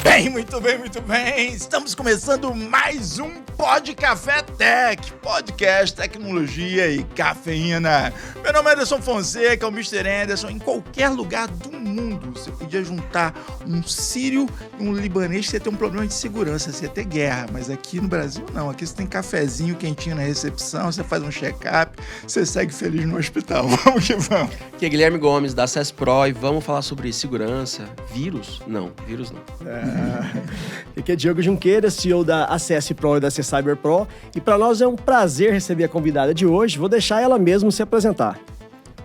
bem, muito bem, muito bem. Estamos começando mais um Pod Café Tech, podcast, tecnologia e cafeína. Meu nome é Anderson Fonseca, o Mr. Anderson. Em qualquer lugar do mundo, você podia juntar um sírio e um libanês, você ia ter um problema de segurança, você ia ter guerra. Mas aqui no Brasil, não. Aqui você tem cafezinho quentinho na recepção, você faz um check-up, você segue feliz no hospital. Vamos que vamos. Aqui é Guilherme Gomes, da Access Pro, e vamos falar sobre segurança. Vírus? Não, vírus não. Aqui é Diogo Junqueira, CEO da Access Pro e da Access Cyber Pro. E para nós é um prazer receber a convidada de hoje. Vou deixar ela mesmo se apresentar.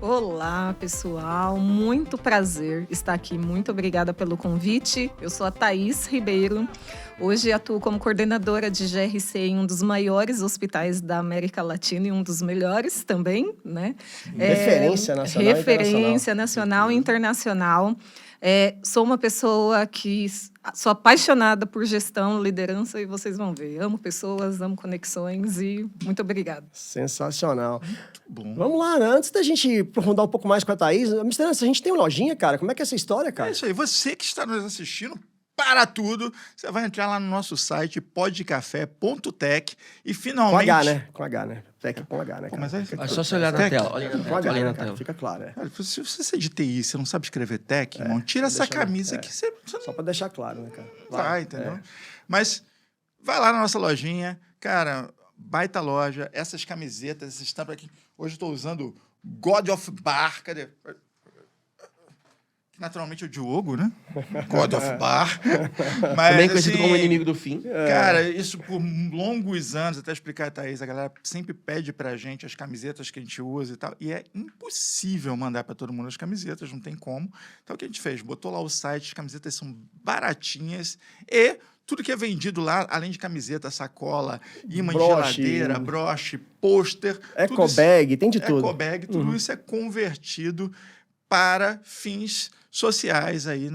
Olá, pessoal. Muito prazer estar aqui. Muito obrigada pelo convite. Eu sou a Thaís Ribeiro. Hoje atuo como coordenadora de GRC em um dos maiores hospitais da América Latina e um dos melhores também, né? Referência nacional Referência nacional e internacional. Sou uma pessoa que sou apaixonada por gestão, liderança, e vocês vão ver. Amo pessoas, amo conexões e muito obrigada. Sensacional. Muito bom. Vamos lá, né? Antes da gente aprofundar um pouco mais com a Thaís, Mr. Anderson, a gente tem uma lojinha, cara. Como é que é essa história, cara? É isso aí. Você que está nos assistindo, para tudo. Você vai entrar lá no nosso site, podcafé.tech, e finalmente... Com H, né? Com H, né? Tech com H, né, cara? Mas é Só você olhar na tela. Olha Com na H, tela. né, cara? Fica claro, Cara, se você é de TI, você não sabe escrever tech, irmão, tira essa deixa- camisa que você Só pra deixar claro, né, cara? vai, entendeu? Mas vai lá na nossa lojinha, cara, baita loja, essas camisetas, essa estampa aqui. Hoje eu estou usando God of Bar, cadê? Que naturalmente é o Diogo, né? God of Bar. Mas, Também conhecido assim, como inimigo do fim. Cara, isso por longos anos, até explicar a Thaís, a galera sempre pede pra gente as camisetas que a gente usa e tal, e é impossível mandar pra todo mundo as camisetas, não tem como. Então, o que a gente fez? Botou lá o site, as camisetas são baratinhas e tudo que é vendido lá, além de camiseta, sacola, imã de Broche. geladeira, broche, pôster... tudo isso- Ecobag, tem de tudo. Ecobag, tudo isso é convertido para fins sociais aí,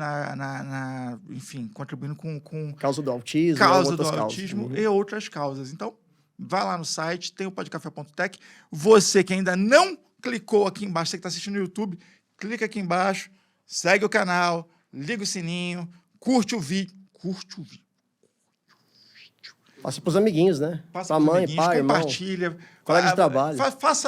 enfim, contribuindo com Causa do autismo. causa outras do causas. autismo Uhum. e outras causas. Então, vai lá no site, tem o podcafé.tech. Você que ainda não clicou aqui embaixo, você que está assistindo no YouTube, clica aqui embaixo, segue o canal, liga o sininho, curte o vídeo. Passa pros amiguinhos, né? Passa Pra pros mãe, amiguinhos, pai, irmão. compartilha. colega de trabalho.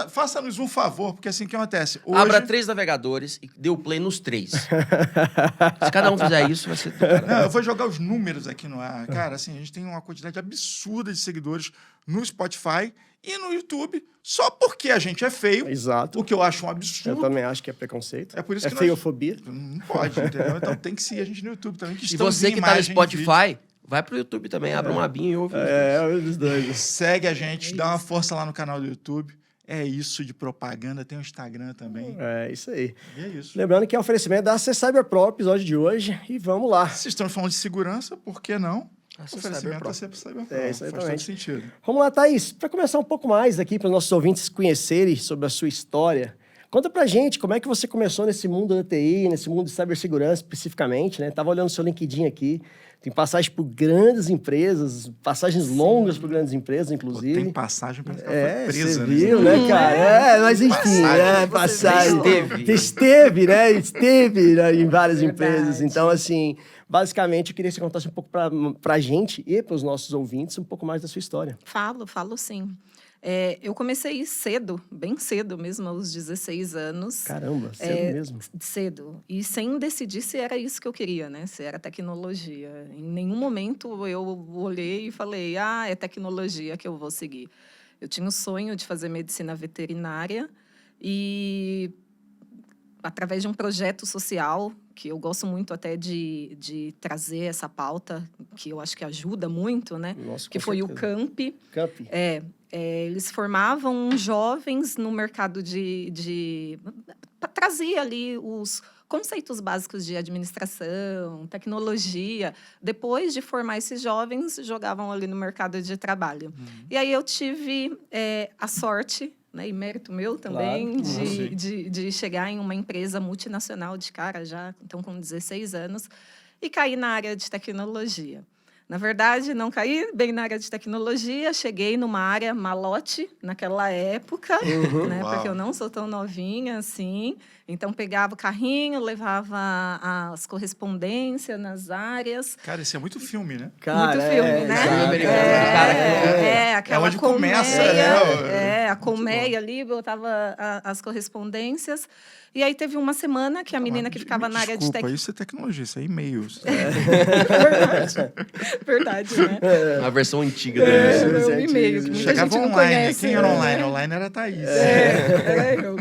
Faça-nos um favor, porque assim, o que acontece? Hoje, Abra 3 navegadores e dê o play nos 3. Se cada um fizer isso, vai ser... Não, eu vou jogar os números aqui no ar. Cara, assim, a gente tem uma quantidade absurda de seguidores no Spotify e no YouTube, só porque a gente é feio, Exato. o que eu acho um Eu absurdo. também acho que é preconceito. É por isso que nós- feiofobia. Não pode, entendeu? Então tem que seguir a gente no YouTube também, que E estamos você em que tá no imagem e vídeo. Spotify, vai pro YouTube também, abre uma abinha e ouve. Os dois. Segue a gente, dá uma força lá no canal do YouTube. É isso de propaganda, tem o Instagram também. É isso aí. E é isso. Lembrando que é oferecimento da Access Cyber Pro, episódio de hoje. E vamos lá. Se estamos falando de segurança, por que não? Access Oferecimento Cyber Pro. da Cyber Pro. É, isso aí Faz todo também. sentido. Vamos lá, Thaís. Para começar um pouco mais aqui, para os nossos ouvintes conhecerem sobre a sua história, conta pra gente como é que você começou nesse mundo da TI, nesse mundo de cibersegurança especificamente, né? Tava olhando o seu LinkedIn aqui. Tem passagem por grandes empresas, passagens longas por grandes empresas, Pô, inclusive. tem passagem pra ficar Você presa, viu, né? né, cara? Mas enfim, passagem. Esteve, né? Esteve, né, em várias Verdade. empresas. Então, assim, basicamente, eu queria que você contasse um pouco pra gente e para os nossos ouvintes um pouco mais da sua história. Falo sim. Eu comecei cedo, bem cedo mesmo, aos 16 anos. Caramba, sério mesmo. Cedo. E sem decidir se era isso que eu queria, né? Se era tecnologia. Em nenhum momento eu olhei e falei, é tecnologia que eu vou seguir. Eu tinha o sonho de fazer medicina veterinária e, através de um projeto social, que eu gosto muito até de trazer essa pauta, que eu acho que ajuda muito, né? Nossa, Que com foi certeza. o CAMP. Camp. Eles formavam jovens no mercado trazia ali os conceitos básicos de administração, tecnologia. Depois de formar esses jovens, jogavam ali no mercado de trabalho. E aí eu tive a sorte, né, e mérito meu também, Claro. de chegar em uma empresa multinacional de cara já, então com 16 anos, e cair na área de tecnologia. Na verdade, não caí bem na área de tecnologia, cheguei numa área malote naquela época, né? Uau. Porque eu não sou tão novinha assim. Então, pegava o carrinho, levava as correspondências nas áreas. Cara, isso é muito filme, né? Muito filme, né? exato. americano, cara, Aquela onde começa, colmeia, né? a colmeia ali, botava as correspondências. E aí teve uma semana que a menina que ficava na área de Desculpa, isso é tecnologia, isso é e-mails. Verdade, né? A versão antiga do início. É, Sim, o e-mail, que muita Chegava gente não online. conhece. Quem era né? online? Online era a Thaís. Era eu.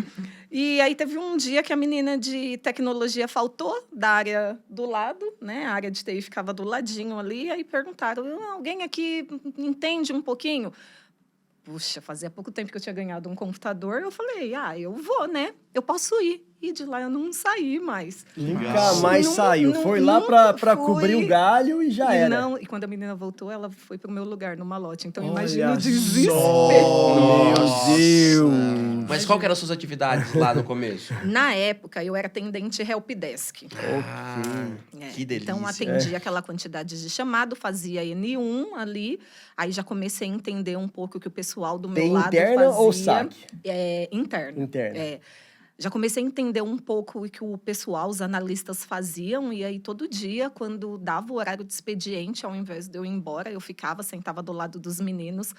E aí teve um dia que a menina de tecnologia faltou da área do lado, né? A área de TI ficava do ladinho ali, aí perguntaram: alguém aqui entende um pouquinho? Puxa, fazia pouco tempo que eu tinha ganhado um computador, eu falei, eu vou, né? Eu posso ir. E de lá eu não saí mais. Nunca mais Não- saiu. não- Foi lá nunca pra fui. cobrir o galho e já era. E quando a menina voltou, ela foi pro meu lugar no malote. Então, Olha imagina o só. desespero. Meu Deus! Mas qual que eram as suas atividades lá no começo? Na época, eu era atendente helpdesk. Ah, que delícia. Então, atendia aquela quantidade de chamado, fazia N1 ali. Aí já comecei a entender um pouco o que o pessoal do meu TI lado interna fazia. ou saque? Interno. Interno. Já comecei a entender um pouco o que o pessoal, os analistas faziam, e aí todo dia, quando dava o horário de expediente, ao invés de eu ir embora, eu ficava, sentava do lado dos meninos,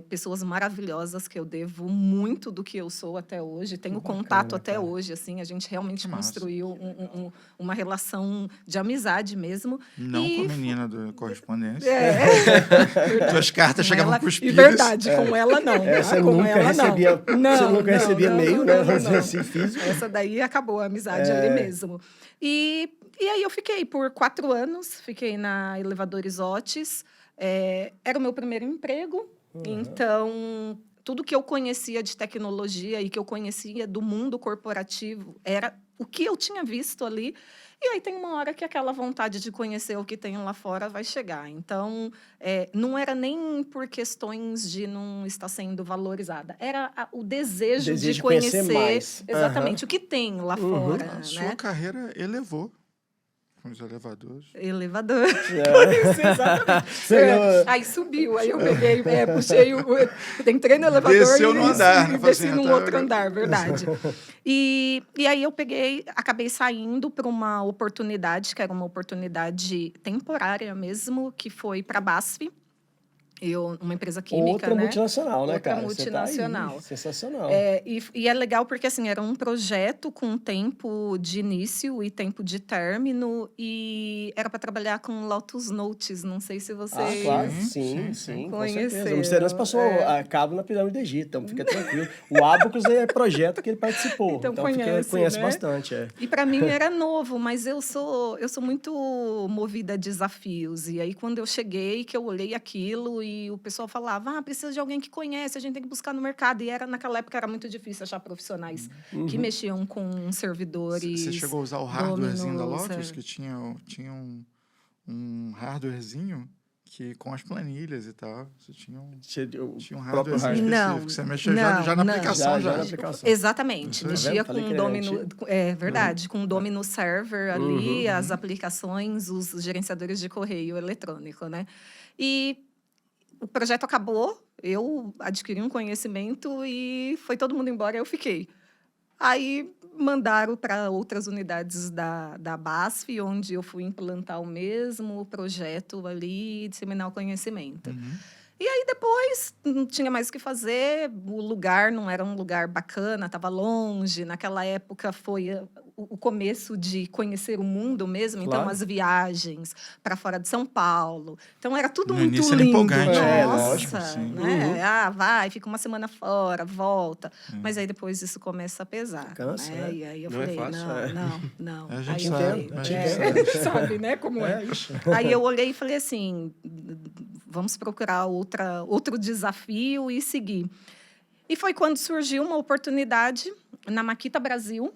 pessoas maravilhosas que eu devo muito do que eu sou até hoje, tenho contato até hoje, assim, a gente realmente construiu uma relação de amizade mesmo. Não E com a menina da correspondência. Verdade. Suas cartas Com chegavam ela- cuspidas. E verdade, com ela não. Você tá? Com nunca ela, recebia, não. você nunca recebia e-mail, né? Vamos dizer assim, físico. Essa daí acabou a amizade ali mesmo. E aí eu fiquei por 4 anos, fiquei na Elevadores Otis. Era o meu primeiro emprego, então tudo que eu conhecia de tecnologia e que eu conhecia do mundo corporativo era o que eu tinha visto ali. E aí tem uma hora que aquela vontade de conhecer o que tem lá fora vai chegar. Então, não era nem por questões de não estar sendo valorizada. Era o desejo de conhecer mais. exatamente o que tem lá fora. A Né? sua carreira elevou com os elevadores. Elevador. Isso, exatamente. Senhor. Aí subiu, aí eu peguei, puxei, entrei no elevador Desceu no andar, né? e desci Fazendo num até- outro andar, verdade. E aí eu acabei saindo para uma oportunidade, que era uma oportunidade temporária mesmo, que foi para a BASF. Uma empresa química, Outra né? multinacional, né, Outra cara? Você tá aí, multinacional. sensacional. E é legal porque, assim, era um projeto com tempo de início e tempo de término, e era para trabalhar com Lotus Notes, não sei se vocês... Claro, Sim, sim, com conheceram. certeza. O Misterioso passou a cabo na pirâmide do Egito, então fica tranquilo. O Abacus é projeto que ele participou, Então conhece né? bastante. E para mim era novo, mas eu sou muito movida a desafios. E aí, quando eu cheguei, que eu olhei aquilo e o pessoal falava, precisa de alguém que conhece, a gente tem que buscar no mercado. E naquela época era muito difícil achar profissionais que mexiam com servidores. Você chegou a usar o hardwarezinho da Dominos, Lotus, que tinha um hardwarezinho que com as planilhas e tal, você tinha um próprio hardwarezinho hardware. específico. Você mexia já na aplicação. Já na aplicação. Exatamente. Isso, Mexia Falei com que o ele era domino... antigo. verdade. Com o domino server ali, as aplicações, os gerenciadores de correio eletrônico, né? E o projeto acabou, eu adquiri um conhecimento e foi todo mundo embora e eu fiquei. Aí mandaram para outras unidades da BASF, onde eu fui implantar o mesmo projeto ali e disseminar o conhecimento. E aí depois não tinha mais o que fazer, o lugar não era um lugar bacana, estava longe. Naquela época foi o começo de conhecer o mundo mesmo, então Claro. as viagens para fora de São Paulo. Então era tudo No muito início era lindo. empolgante, né? Nossa, Lógico, sim. né? Vai, fica uma semana fora, volta. Mas aí depois isso começa a pesar. Cansa, né? né? E aí eu Não é falei, fácil. não. A gente Aí eu sabe, falei, a gente a gente sabe, né, como é. Aí eu olhei e falei assim, vamos procurar outro desafio e seguir. E foi quando surgiu uma oportunidade na Makita Brasil.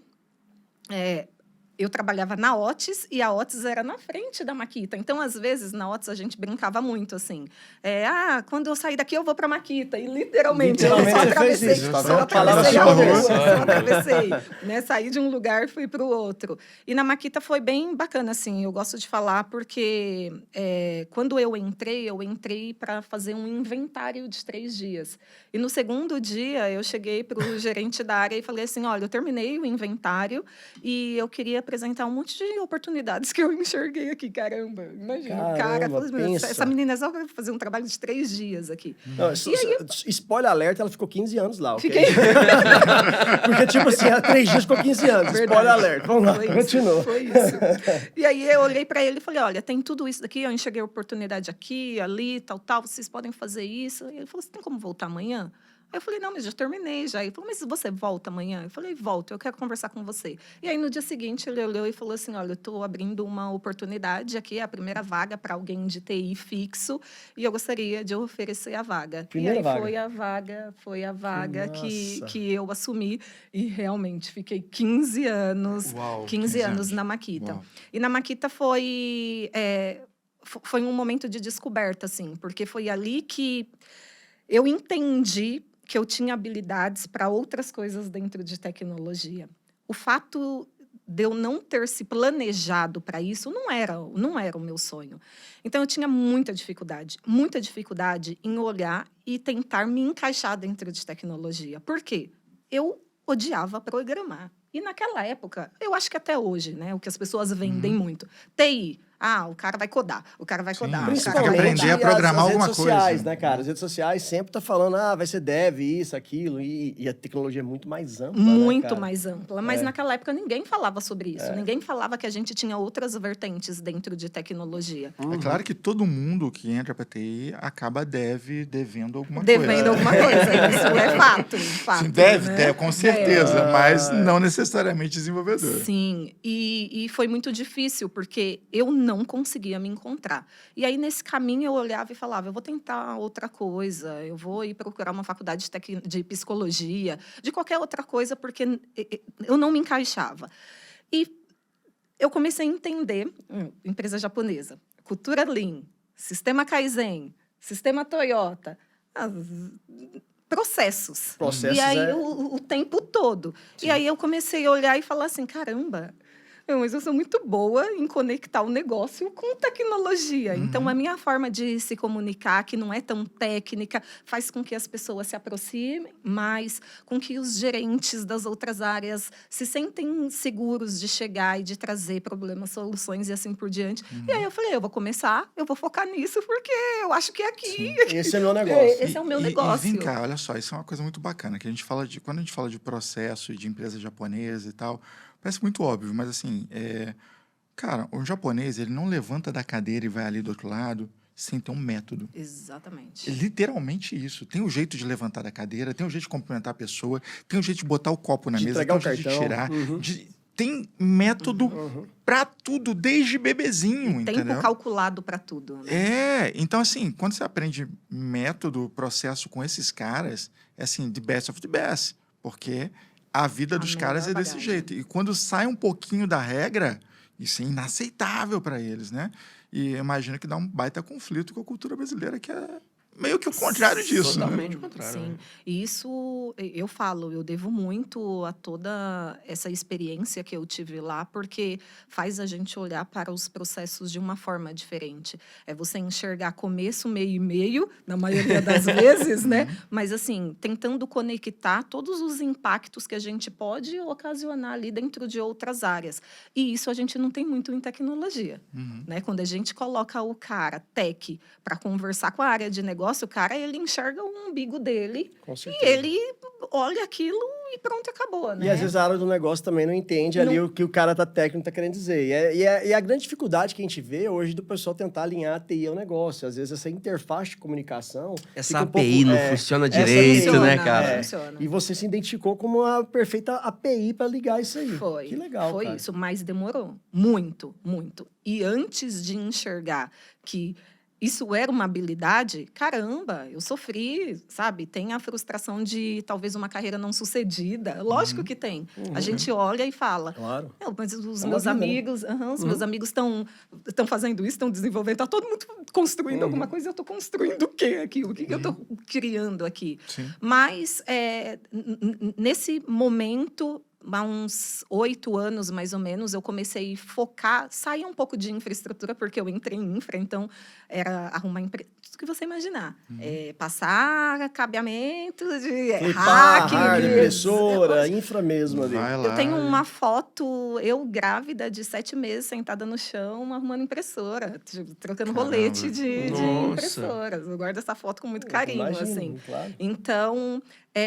eu trabalhava na Otis e a Otis era na frente da Makita. Então, às vezes, na Otis a gente brincava muito, assim. Quando eu sair daqui, eu vou pra Makita. E literalmente eu só atravessei. Só atravessei a rua. Só atravessei. Né? Saí de um lugar e fui pro outro. E na Makita foi bem bacana, assim. Eu gosto de falar porque quando eu entrei para fazer um inventário de 3 dias. E no segundo dia, eu cheguei pro gerente da área e falei assim, olha, eu terminei o inventário e eu queria apresentar um monte de oportunidades que eu enxerguei aqui, caramba. Imagina, o cara falou assim, essa menina só vai fazer um trabalho de 3 dias aqui. Não, spoiler alerta, ela ficou 15 anos lá, ok? Fiquei... Porque, tipo assim, há 3 dias ficou 15 anos. Verdade. Spoiler alerta. Vamos lá, continua. Foi isso. E aí eu olhei para ele e falei, olha, tem tudo isso daqui, eu enxerguei oportunidade aqui, ali, tal, vocês podem fazer isso. E ele falou, você tem como voltar amanhã? Aí eu falei, não, mas já terminei já. Ele falou, mas você volta amanhã? Eu falei, volto, eu quero conversar com você. E aí, no dia seguinte, ele olhou e falou assim, olha, eu estou abrindo uma oportunidade aqui, é a primeira vaga para alguém de TI fixo, e eu gostaria de oferecer a vaga. Primeira vaga. Foi a vaga que eu assumi, e realmente fiquei 15 anos, Uau, 15 anos na Makita. Uau. E na Makita foi um momento de descoberta, assim, porque foi ali que eu entendi que eu tinha habilidades para outras coisas dentro de tecnologia. O fato de eu não ter se planejado para isso não era o meu sonho. Então, eu tinha muita dificuldade em olhar e tentar me encaixar dentro de tecnologia. Por quê? Eu odiava programar. E naquela época, eu acho que até hoje, né, o que as pessoas vendem muito. TI. O cara vai codar, o cara vai codar. Principalmente aprender a programar as alguma redes sociais, coisa. né, cara? As redes sociais sempre tá falando, vai ser dev, isso, aquilo, e a tecnologia é muito mais ampla, muito né, mais ampla. Mas naquela época ninguém falava sobre isso. Ninguém falava que a gente tinha outras vertentes dentro de tecnologia. É claro que todo mundo que entra para TI acaba devendo alguma Devendo alguma coisa. Isso é fato. Sim, deve, né? com certeza, mas não necessariamente desenvolvedor. Sim, e foi muito difícil, porque eu não conseguia me encontrar. E aí, nesse caminho, eu olhava e falava, eu vou tentar outra coisa, eu vou ir procurar uma faculdade de psicologia, de qualquer outra coisa, porque eu não me encaixava. E eu comecei a entender, empresa japonesa, cultura Lean, sistema Kaizen, sistema Toyota, processos. E aí, o tempo todo. Sim. E aí, eu comecei a olhar e falar assim, caramba, mas eu sou muito boa em conectar o negócio com tecnologia. Então, a minha forma de se comunicar, que não é tão técnica, faz com que as pessoas se aproximem mais, com que os gerentes das outras áreas se sentem seguros de chegar e de trazer problemas, soluções e assim por diante. E aí eu falei, eu vou começar, eu vou focar nisso, porque eu acho que é aqui. Esse é o meu negócio. Esse é o meu negócio. E vem cá, olha só, isso é uma coisa muito bacana, que quando a gente fala de processo e de empresa japonesa e tal, parece muito óbvio, mas assim, cara, o japonês, ele não levanta da cadeira e vai ali do outro lado sem ter um método. Exatamente. É literalmente isso. Tem um jeito de levantar da cadeira, tem um jeito de cumprimentar a pessoa, tem um jeito de botar o copo na mesa, tem um jeito de tirar. Tem método pra tudo, desde bebezinho, tempo entendeu? Calculado pra tudo. Né? Então assim, quando você aprende método, processo com esses caras, é assim, the best of the best, porque a vida dos caras é desse jeito. E quando sai um pouquinho da regra, isso é inaceitável para eles, né? E imagino que dá um baita conflito com a cultura brasileira, que é meio que o contrário disso. Totalmente né? o contrário. Sim. E isso, eu devo muito a toda essa experiência que eu tive lá, porque faz a gente olhar para os processos de uma forma diferente. É você enxergar começo, meio e meio, na maioria das vezes, né? Mas, assim, tentando conectar todos os impactos que a gente pode ocasionar ali dentro de outras áreas. E isso a gente não tem muito em tecnologia, né? Quando a gente coloca o cara, tech, para conversar com a área de negócio, o cara, ele enxerga o umbigo dele e ele olha aquilo e pronto, acabou, né? E às vezes a área do negócio também não entende ali o que o cara técnico tá querendo dizer. E a grande dificuldade que a gente vê hoje do pessoal tentar alinhar a TI ao negócio. Às vezes essa interface de comunicação... Essa API não funciona direito, né, cara? Funciona. E você se identificou como a perfeita API para ligar isso aí. Foi. Que legal, Foi cara. isso, mas demorou muito, muito. E antes de enxergar que isso era uma habilidade, caramba, eu sofri, sabe? Tem a frustração de talvez uma carreira não sucedida. Lógico que tem. A gente olha e fala, Claro. mas os É uma meus vida, né? amigos, os meus amigos estão fazendo isso, estão desenvolvendo, está todo mundo construindo alguma coisa, eu estou construindo o quê aqui? O que eu estou criando aqui? Sim. Mas nesse momento, há uns 8 anos, mais ou menos, eu comecei a focar, sair um pouco de infraestrutura, porque eu entrei em infra, então era arrumar tudo que você imaginar. Passar cabeamento de Flipar, hack. hardware, impressora, infra mesmo ali. Vai lá. Eu tenho uma foto, eu grávida de 7 meses, sentada no chão, arrumando impressora, trocando Caramba. rolete de Nossa. impressoras. Eu guardo essa foto com muito carinho, Imagino, assim. claro. Então,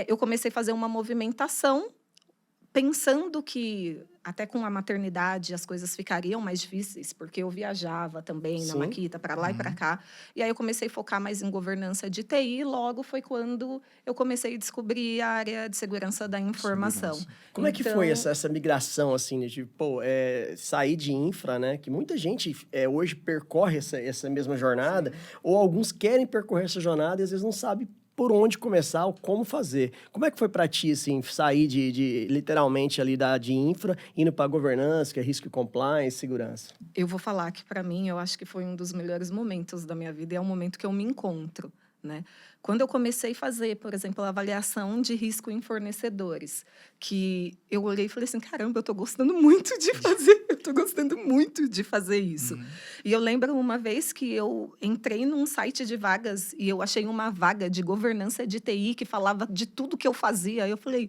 eu comecei a fazer uma movimentação, pensando que até com a maternidade as coisas ficariam mais difíceis, porque eu viajava também na Sim. Makita, para lá e para cá. E aí eu comecei a focar mais em governança de TI, e logo foi quando eu comecei a descobrir a área de segurança da informação. Segurança. Como é que Então, foi essa migração, assim, de tipo, sair de infra, né? Que muita gente hoje percorre essa mesma jornada, ou alguns querem percorrer essa jornada e às vezes não sabe por onde começar ou como fazer. Como é que foi para ti, assim, sair de literalmente ali de infra, indo para governança, que é risco e compliance, segurança? Eu vou falar que, para mim, eu acho que foi um dos melhores momentos da minha vida, e é o momento que eu me encontro, né? Quando eu comecei a fazer, por exemplo, a avaliação de risco em fornecedores, que eu olhei e falei assim, caramba, eu estou gostando muito de fazer, eu estou gostando muito de fazer isso. E eu lembro uma vez que eu entrei num site de vagas e eu achei uma vaga de governança de TI que falava de tudo que eu fazia. Eu falei,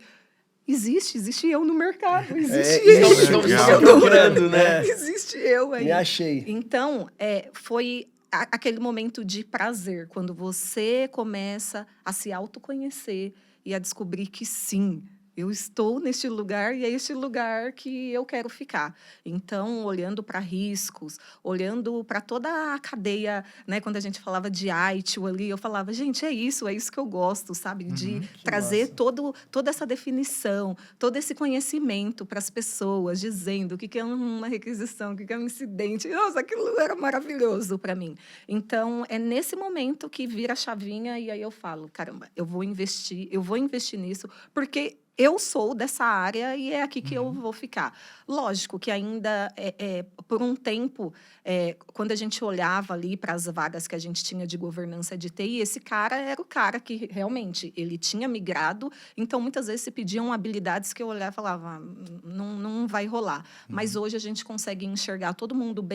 existe eu no mercado, existe eu. Legal. Estão procurando, né? Existe eu aí. Me achei. Então, foi aquele momento de prazer, quando você começa a se autoconhecer e a descobrir que sim, eu estou neste lugar e é este lugar que eu quero ficar. Então, olhando para riscos, olhando para toda a cadeia, né? Quando a gente falava de ITIL ali, eu falava, gente, é isso que eu gosto, sabe? De trazer toda essa definição, todo esse conhecimento para as pessoas, dizendo o que é uma requisição, o que é um incidente. Nossa, aquilo era maravilhoso para mim. Então, é nesse momento que vira a chavinha e aí eu falo, caramba, eu vou investir nisso, porque eu sou dessa área e é aqui que eu vou ficar. Lógico que ainda, por um tempo, quando a gente olhava ali para as vagas que a gente tinha de governança de TI, esse cara era o cara que realmente ele tinha migrado, então muitas vezes se pediam habilidades que eu olhava e falava, não vai rolar. Mas hoje a gente consegue enxergar todo mundo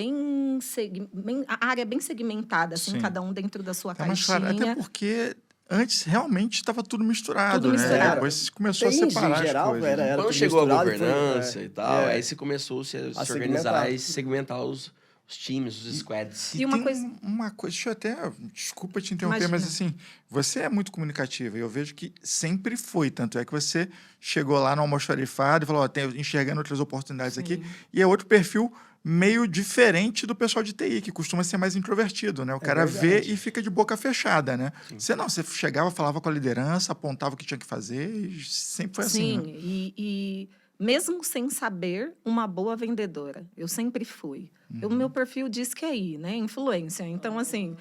a área bem segmentada, assim, Sim. cada um dentro da sua Tá mais caixinha. claro, até porque antes realmente estava tudo misturado, Tudo né? misturado. Depois começou TIs, a separar em geral, as coisas. era Quando tudo chegou a misturado, governança e tal, aí se começou a se segmentar. organizar e segmentar os times, os squads. E uma tem coisa- uma coisa, deixa eu até, desculpa te interromper, Imagina. mas assim, você é muito comunicativa e eu vejo que sempre foi, tanto é que você chegou lá no almoxarifado e falou, ó, enxergando outras oportunidades aqui, e é outro perfil meio diferente do pessoal de TI, que costuma ser mais introvertido, né? O cara vê verdade. e fica de boca fechada, né? Você chegava, falava com a liderança, apontava o que tinha que fazer e sempre foi assim, Sim, né? e mesmo sem saber, uma boa vendedora. Eu sempre fui. O meu perfil diz que é aí, né? Influência. Então, assim...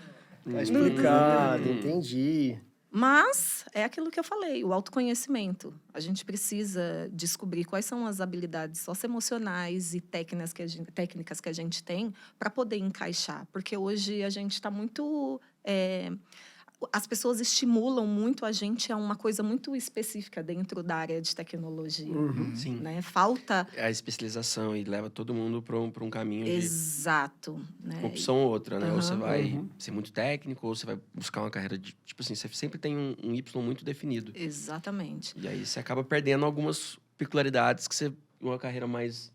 Tá explicado, entendi. Mas é aquilo que eu falei, o autoconhecimento. A gente precisa descobrir quais são as habilidades socioemocionais e técnicas que a gente tem para poder encaixar. Porque hoje a gente está muito... as pessoas estimulam muito a gente a uma coisa muito específica dentro da área de tecnologia. Sim. Né? Falta... É a especialização e leva todo mundo para um caminho de Exato. Né? uma opção ou outra, né? Ou você Aham. vai ser muito técnico, ou você vai buscar uma carreira de... Tipo assim, você sempre tem um Y muito definido. Exatamente. E aí você acaba perdendo algumas peculiaridades que uma carreira mais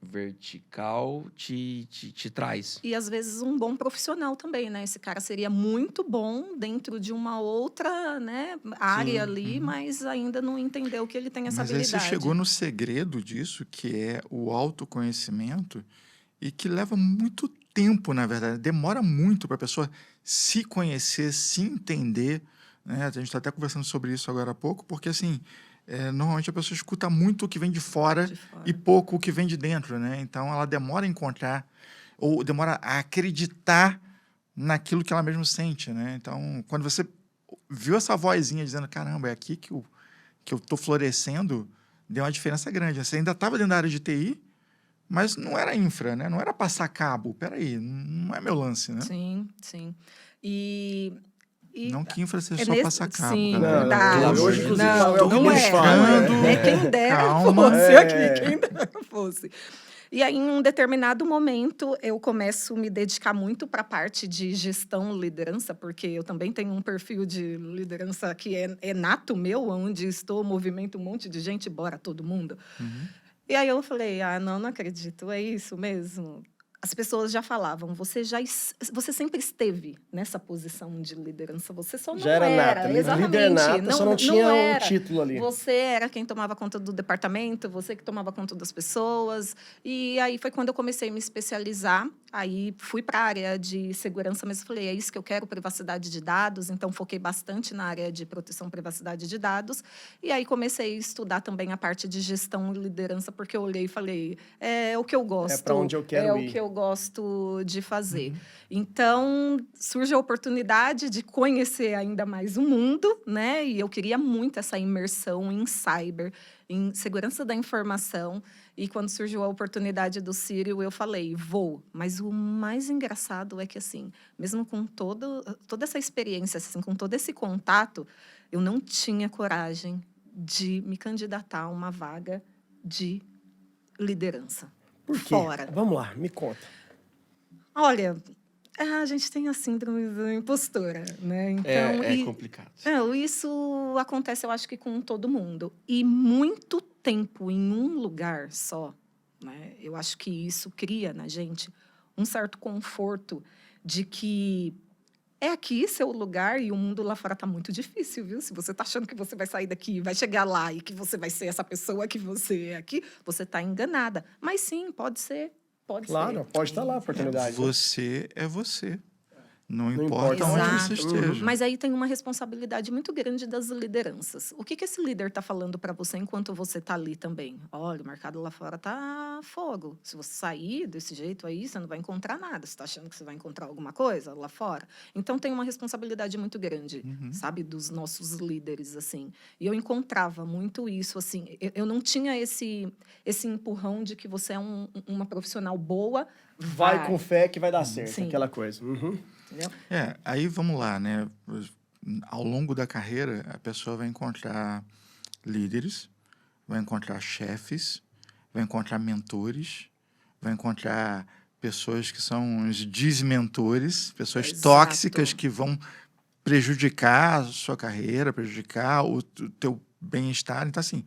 vertical te traz. E, às vezes, um bom profissional também, né? Esse cara seria muito bom dentro de uma outra, né, área ali, mas ainda não entendeu que ele tem essa Mas aí habilidade. você chegou no segredo disso, que é o autoconhecimento, e que leva muito tempo, na verdade. Demora muito para a pessoa se conhecer, se entender, né? A gente está até conversando sobre isso agora há pouco, porque, assim, normalmente a pessoa escuta muito o que vem de fora, e pouco o que vem de dentro, né? Então, ela demora a encontrar, ou demora a acreditar naquilo que ela mesmo sente, né? Então, quando você viu essa vozinha dizendo, caramba, é aqui que eu tô florescendo, deu uma diferença grande. Você ainda estava dentro da área de TI, mas não era infra, né? Não era passar cabo. Peraí, não é meu lance, né? Sim, sim. E Não que infra seja é só nesse- passar cabo, sim, galera. verdade. Pelo amor Hoje, de inclusive, Deus. é o que Não eles é, falam, Buscando, né? é quem dera calma. fosse É. aqui, quem dera fosse. E aí, em um determinado momento, eu começo a me dedicar muito para a parte de gestão, liderança, porque eu também tenho um perfil de liderança que é nato meu, onde estou, movimento um monte de gente, bora todo mundo. E aí eu falei, não acredito, é isso mesmo? As pessoas já falavam, você sempre esteve nessa posição de liderança, você só não Já era nata. exatamente. Líder nata, só não tinha um título ali. Você era quem tomava conta do departamento, você que tomava conta das pessoas. E aí foi quando eu comecei a me especializar. Aí fui para a área de segurança, mas falei, é isso que eu quero, privacidade de dados. Então, foquei bastante na área de proteção e privacidade de dados. E aí comecei a estudar também a parte de gestão e liderança, porque eu olhei e falei, é o que eu gosto. É para onde eu quero É ir. o que eu gosto de fazer. Então, surge a oportunidade de conhecer ainda mais o mundo, né? E eu queria muito essa imersão em cyber, em segurança da informação. E quando surgiu a oportunidade do Círio, eu falei, vou. Mas o mais engraçado é que, assim, mesmo com toda essa experiência, assim, com todo esse contato, eu não tinha coragem de me candidatar a uma vaga de liderança. Por quê? Fora. Vamos lá, me conta. Olha, a gente tem a síndrome da impostora, né? Então, É complicado. isso acontece, eu acho que com todo mundo. E muito tempo em um lugar só, né? Eu acho que isso cria na gente um certo conforto de que é aqui seu lugar e o mundo lá fora tá muito difícil, viu? Se você tá achando que você vai sair daqui, vai chegar lá e que você vai ser essa pessoa que você é aqui, você tá enganada. Mas sim, pode ser. Pode ser. Claro, pode estar lá a oportunidade. Você é você. Não Não importa importa onde Exato. você esteja. Mas aí tem uma responsabilidade muito grande das lideranças. O que esse líder está falando para você enquanto você está ali também? Olha, o mercado lá fora tá fogo. Se você sair desse jeito aí, você não vai encontrar nada. Você está achando que você vai encontrar alguma coisa lá fora? Então tem uma responsabilidade muito grande, sabe, dos nossos líderes assim. E eu encontrava muito isso assim. Eu não tinha esse empurrão de que você é uma profissional boa. Vai com fé que vai dar certo, Sim. aquela coisa. Uhum. Entendeu? Aí vamos lá, né? Ao longo da carreira, a pessoa vai encontrar líderes, vai encontrar chefes, vai encontrar mentores, vai encontrar pessoas que são os desmentores, pessoas Exato. tóxicas que vão prejudicar a sua carreira, prejudicar o teu bem-estar. Então, assim,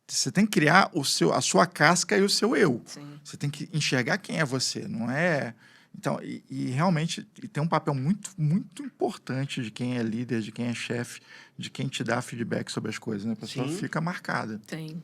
você tem que criar a sua casca e o seu eu. Sim. Você tem que enxergar quem é você, não é... Então, e realmente tem um papel muito, muito importante de quem é líder, de quem é chefe, de quem te dá feedback sobre as coisas, né? A pessoa Sim. fica marcada. Tem.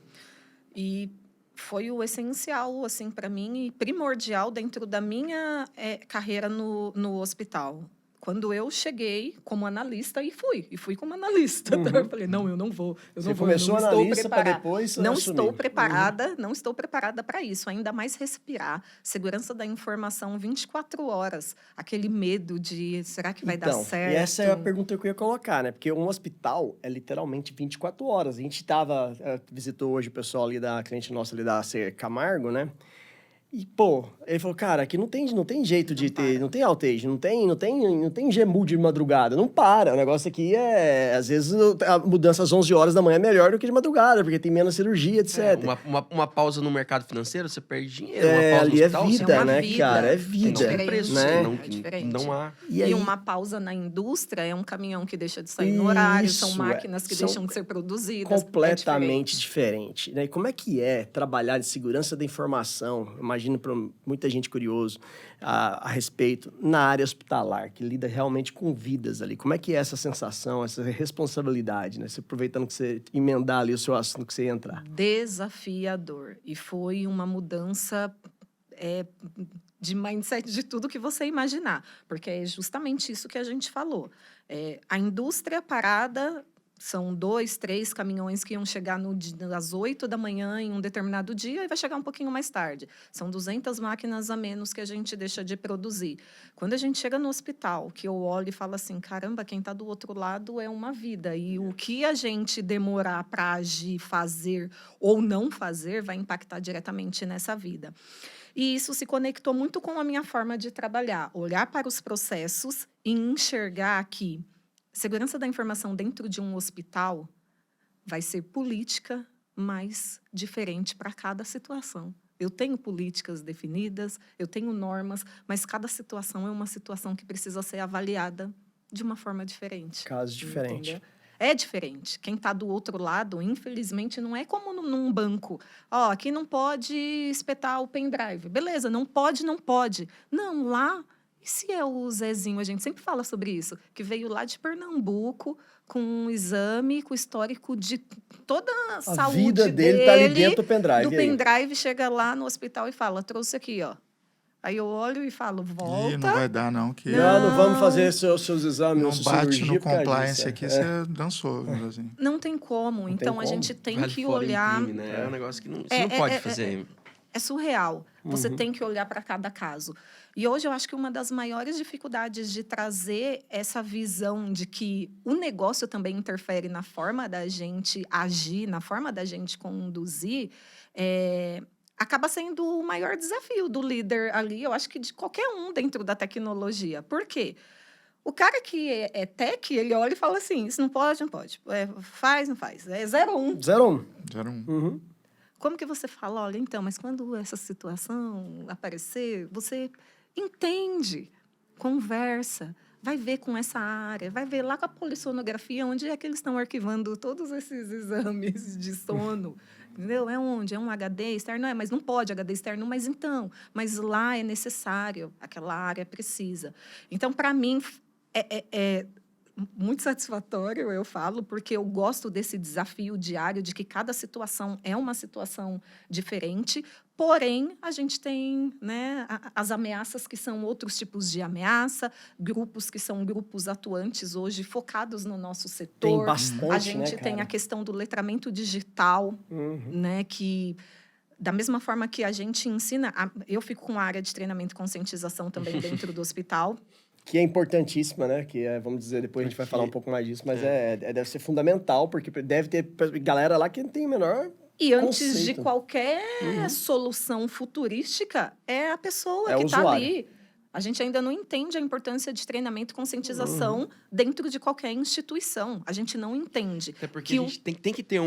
E foi o essencial, assim, para mim, e primordial dentro da minha carreira no hospital. Quando eu cheguei como analista e fui como analista. Tá? Eu falei, não, eu não vou. Você começou analista para depois Não assumir. estou preparada, não estou preparada para isso. Ainda mais respirar. Segurança da informação 24 horas. Aquele medo de, será que vai dar certo? E essa é a pergunta que eu ia colocar, né? Porque um hospital é literalmente 24 horas. A gente visitou hoje o pessoal ali da cliente nossa ali da C. Camargo, né? E, pô, ele falou, cara, aqui não tem jeito de ter, não tem outage, não tem GEMU de madrugada, não para. O negócio aqui às vezes, a mudança às 11 horas da manhã é melhor do que de madrugada, porque tem menos cirurgia, etc. Uma pausa no mercado financeiro, você perde dinheiro. Uma pausa Ali no é hospital, vida, É uma né, vida. cara? É É vida, não tem preço, né? É diferente. não há. E aí, uma pausa na indústria é um caminhão que deixa de sair no horário, são Isso, máquinas que são deixam de ser produzidas. completamente diferente, né? E como é que é trabalhar de segurança da informação? Imagino para muita gente curioso a respeito na área hospitalar, que lida realmente com vidas ali. Como é que é essa sensação, essa responsabilidade, né? Você aproveitando que você emendar ali o seu assunto que você ia entrar. Desafiador. E foi uma mudança de mindset de tudo que você imaginar. Porque é justamente isso que a gente falou. A indústria parada, São 2, 3 caminhões que iam chegar às 8 da manhã em um determinado dia e vai chegar um pouquinho mais tarde. São 200 máquinas a menos que a gente deixa de produzir. Quando a gente chega no hospital, que eu olho e falo assim, caramba, quem está do outro lado é uma vida. E o que a gente demorar para agir, fazer ou não fazer vai impactar diretamente nessa vida. E isso se conectou muito com a minha forma de trabalhar. Olhar para os processos e enxergar que segurança da informação dentro de um hospital vai ser política, mas diferente para cada situação. Eu tenho políticas definidas, eu tenho normas, mas cada situação é uma situação que precisa ser avaliada de uma forma diferente. Caso diferente. Entendeu? É diferente. Quem está do outro lado, infelizmente, não é como num banco. Ó, aqui não pode espetar o pendrive. Beleza, não pode, não pode. Não, lá... E se é o Zezinho? A gente sempre fala sobre isso, que veio lá de Pernambuco com um exame, com o histórico de toda a saúde vida dele tá ali dentro do pendrive. Do pendrive, chega lá no hospital e fala, trouxe aqui, ó. Aí eu olho e falo, volta. Ih, não vai dar, não. Que Não vamos fazer seus exames. não sua bate cirurgia no por causa compliance disso, aqui, você dançou. Assim. Não tem como. Não tem então, como. a gente tem Vale que fora olhar... crime, né? É um negócio que você não pode fazer. É surreal. Você tem que olhar para cada caso. E hoje eu acho que uma das maiores dificuldades de trazer essa visão de que o negócio também interfere na forma da gente agir, na forma da gente conduzir, acaba sendo o maior desafio do líder ali, eu acho que de qualquer um dentro da tecnologia. Por quê? O cara que é tech, ele olha e fala assim, isso não pode, não pode. Faz, não faz. É 0-1. 0-1. 0-1. Uhum. Como que você fala, olha, então, mas quando essa situação aparecer, você entende, conversa, vai ver com essa área, vai ver lá com a polissonografia onde é que eles estão arquivando todos esses exames de sono. Entendeu? É onde? É um HD externo? Não é, mas não pode HD externo, mas então. Mas lá é necessário, aquela área precisa. Então, para mim, é muito satisfatório, eu falo, porque eu gosto desse desafio diário de que cada situação é uma situação diferente, porém, a gente tem, né, as ameaças que são outros tipos de ameaça, grupos que são grupos atuantes hoje focados no nosso setor. Tem bastante, a gente né, tem cara? a questão do letramento digital, né, que... Da mesma forma que a gente ensina... Eu fico com a área de treinamento e conscientização também dentro do hospital. Que é importantíssima, né? Que é, vamos dizer, depois a gente vai falar um pouco mais disso, mas deve ser fundamental, porque deve ter galera lá que não tem o menor E antes conceito. de qualquer solução futurística, é a pessoa É que o está usuário. ali. A gente ainda não entende a importância de treinamento e conscientização dentro de qualquer instituição. A gente não entende. Até porque a gente tem que ter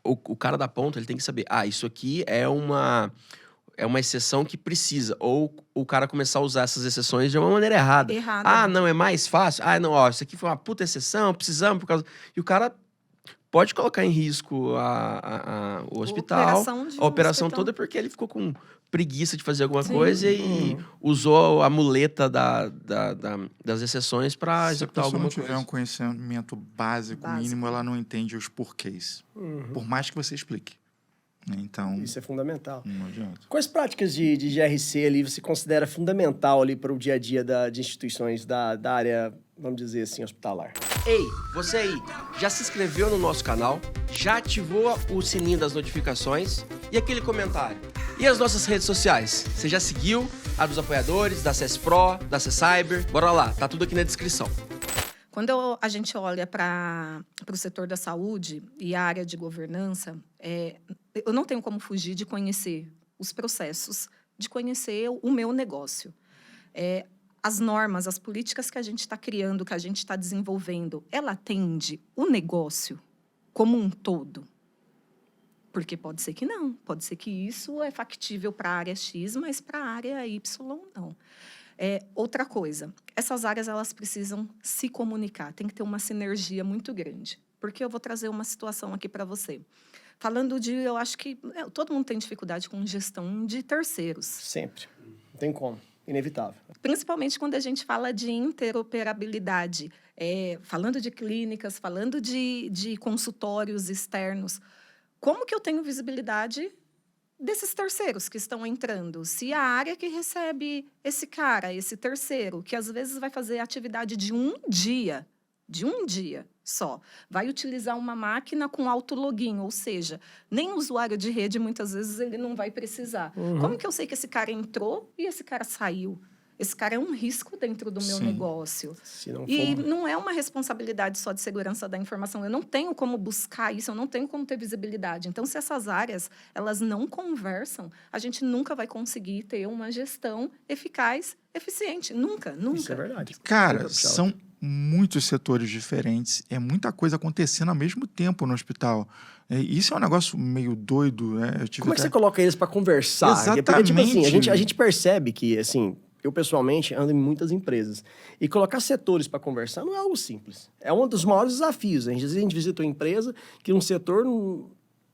o cara da ponta, ele tem que saber, isso aqui é uma exceção que precisa. Ou o cara começar a usar essas exceções de uma maneira errada. Não, é mais fácil. Não, isso aqui foi uma puta exceção, precisamos por causa... E o cara pode colocar em risco o hospital, a operação toda, porque ele ficou com preguiça de fazer alguma coisa e usou a muleta das exceções para executar alguma coisa. Se a pessoa não tiver um conhecimento básico, mínimo, ela não entende os porquês. Por mais que você explique. Então, Isso é fundamental. não adianta. Quais práticas de GRC ali você considera fundamental ali para o dia a dia de instituições da área, vamos dizer assim, hospitalar? Ei, você aí, já se inscreveu no nosso canal? Já ativou o sininho das notificações? E aquele comentário? E as nossas redes sociais? Você já seguiu a dos apoiadores, da CS Pro, da CS Cyber? Bora lá, tá tudo aqui na descrição. Quando a gente olha para o setor da saúde e a área de governança, eu não tenho como fugir de conhecer os processos, de conhecer o meu negócio. As normas, as políticas que a gente está criando, que a gente está desenvolvendo, ela atende o negócio como um todo? Porque pode ser que não. Pode ser que isso é factível para a área X, mas para a área Y não. Outra coisa, essas áreas elas precisam se comunicar, tem que ter uma sinergia muito grande. Porque eu vou trazer uma situação aqui para você. Falando eu acho que todo mundo tem dificuldade com gestão de terceiros. Sempre. Não tem como. Inevitável. Principalmente quando a gente fala de interoperabilidade. Falando de clínicas, falando de consultórios externos. Como que eu tenho visibilidade desses terceiros que estão entrando? Se a área que recebe esse cara, esse terceiro, que às vezes vai fazer atividade de um dia de um dia só, vai utilizar uma máquina com autologin, ou seja, nem usuário de rede, muitas vezes, ele não vai precisar. Como que eu sei que esse cara entrou e esse cara saiu? Esse cara é um risco dentro do meu negócio. E não é uma responsabilidade só de segurança da informação. Eu não tenho como buscar isso, eu não tenho como ter visibilidade. Então, se essas áreas elas não conversam, a gente nunca vai conseguir ter uma gestão eficaz, eficiente. Nunca. Isso é verdade. Cara, são muitos setores diferentes. É muita coisa acontecendo ao mesmo tempo no hospital. Isso é um negócio meio doido, né? Como é que você coloca eles para conversar? Exatamente. Porque, tipo assim, a gente percebe que, assim... Eu, pessoalmente, ando em muitas empresas. E colocar setores para conversar não é algo simples. É um dos maiores desafios. Às vezes a gente visita uma empresa que um setor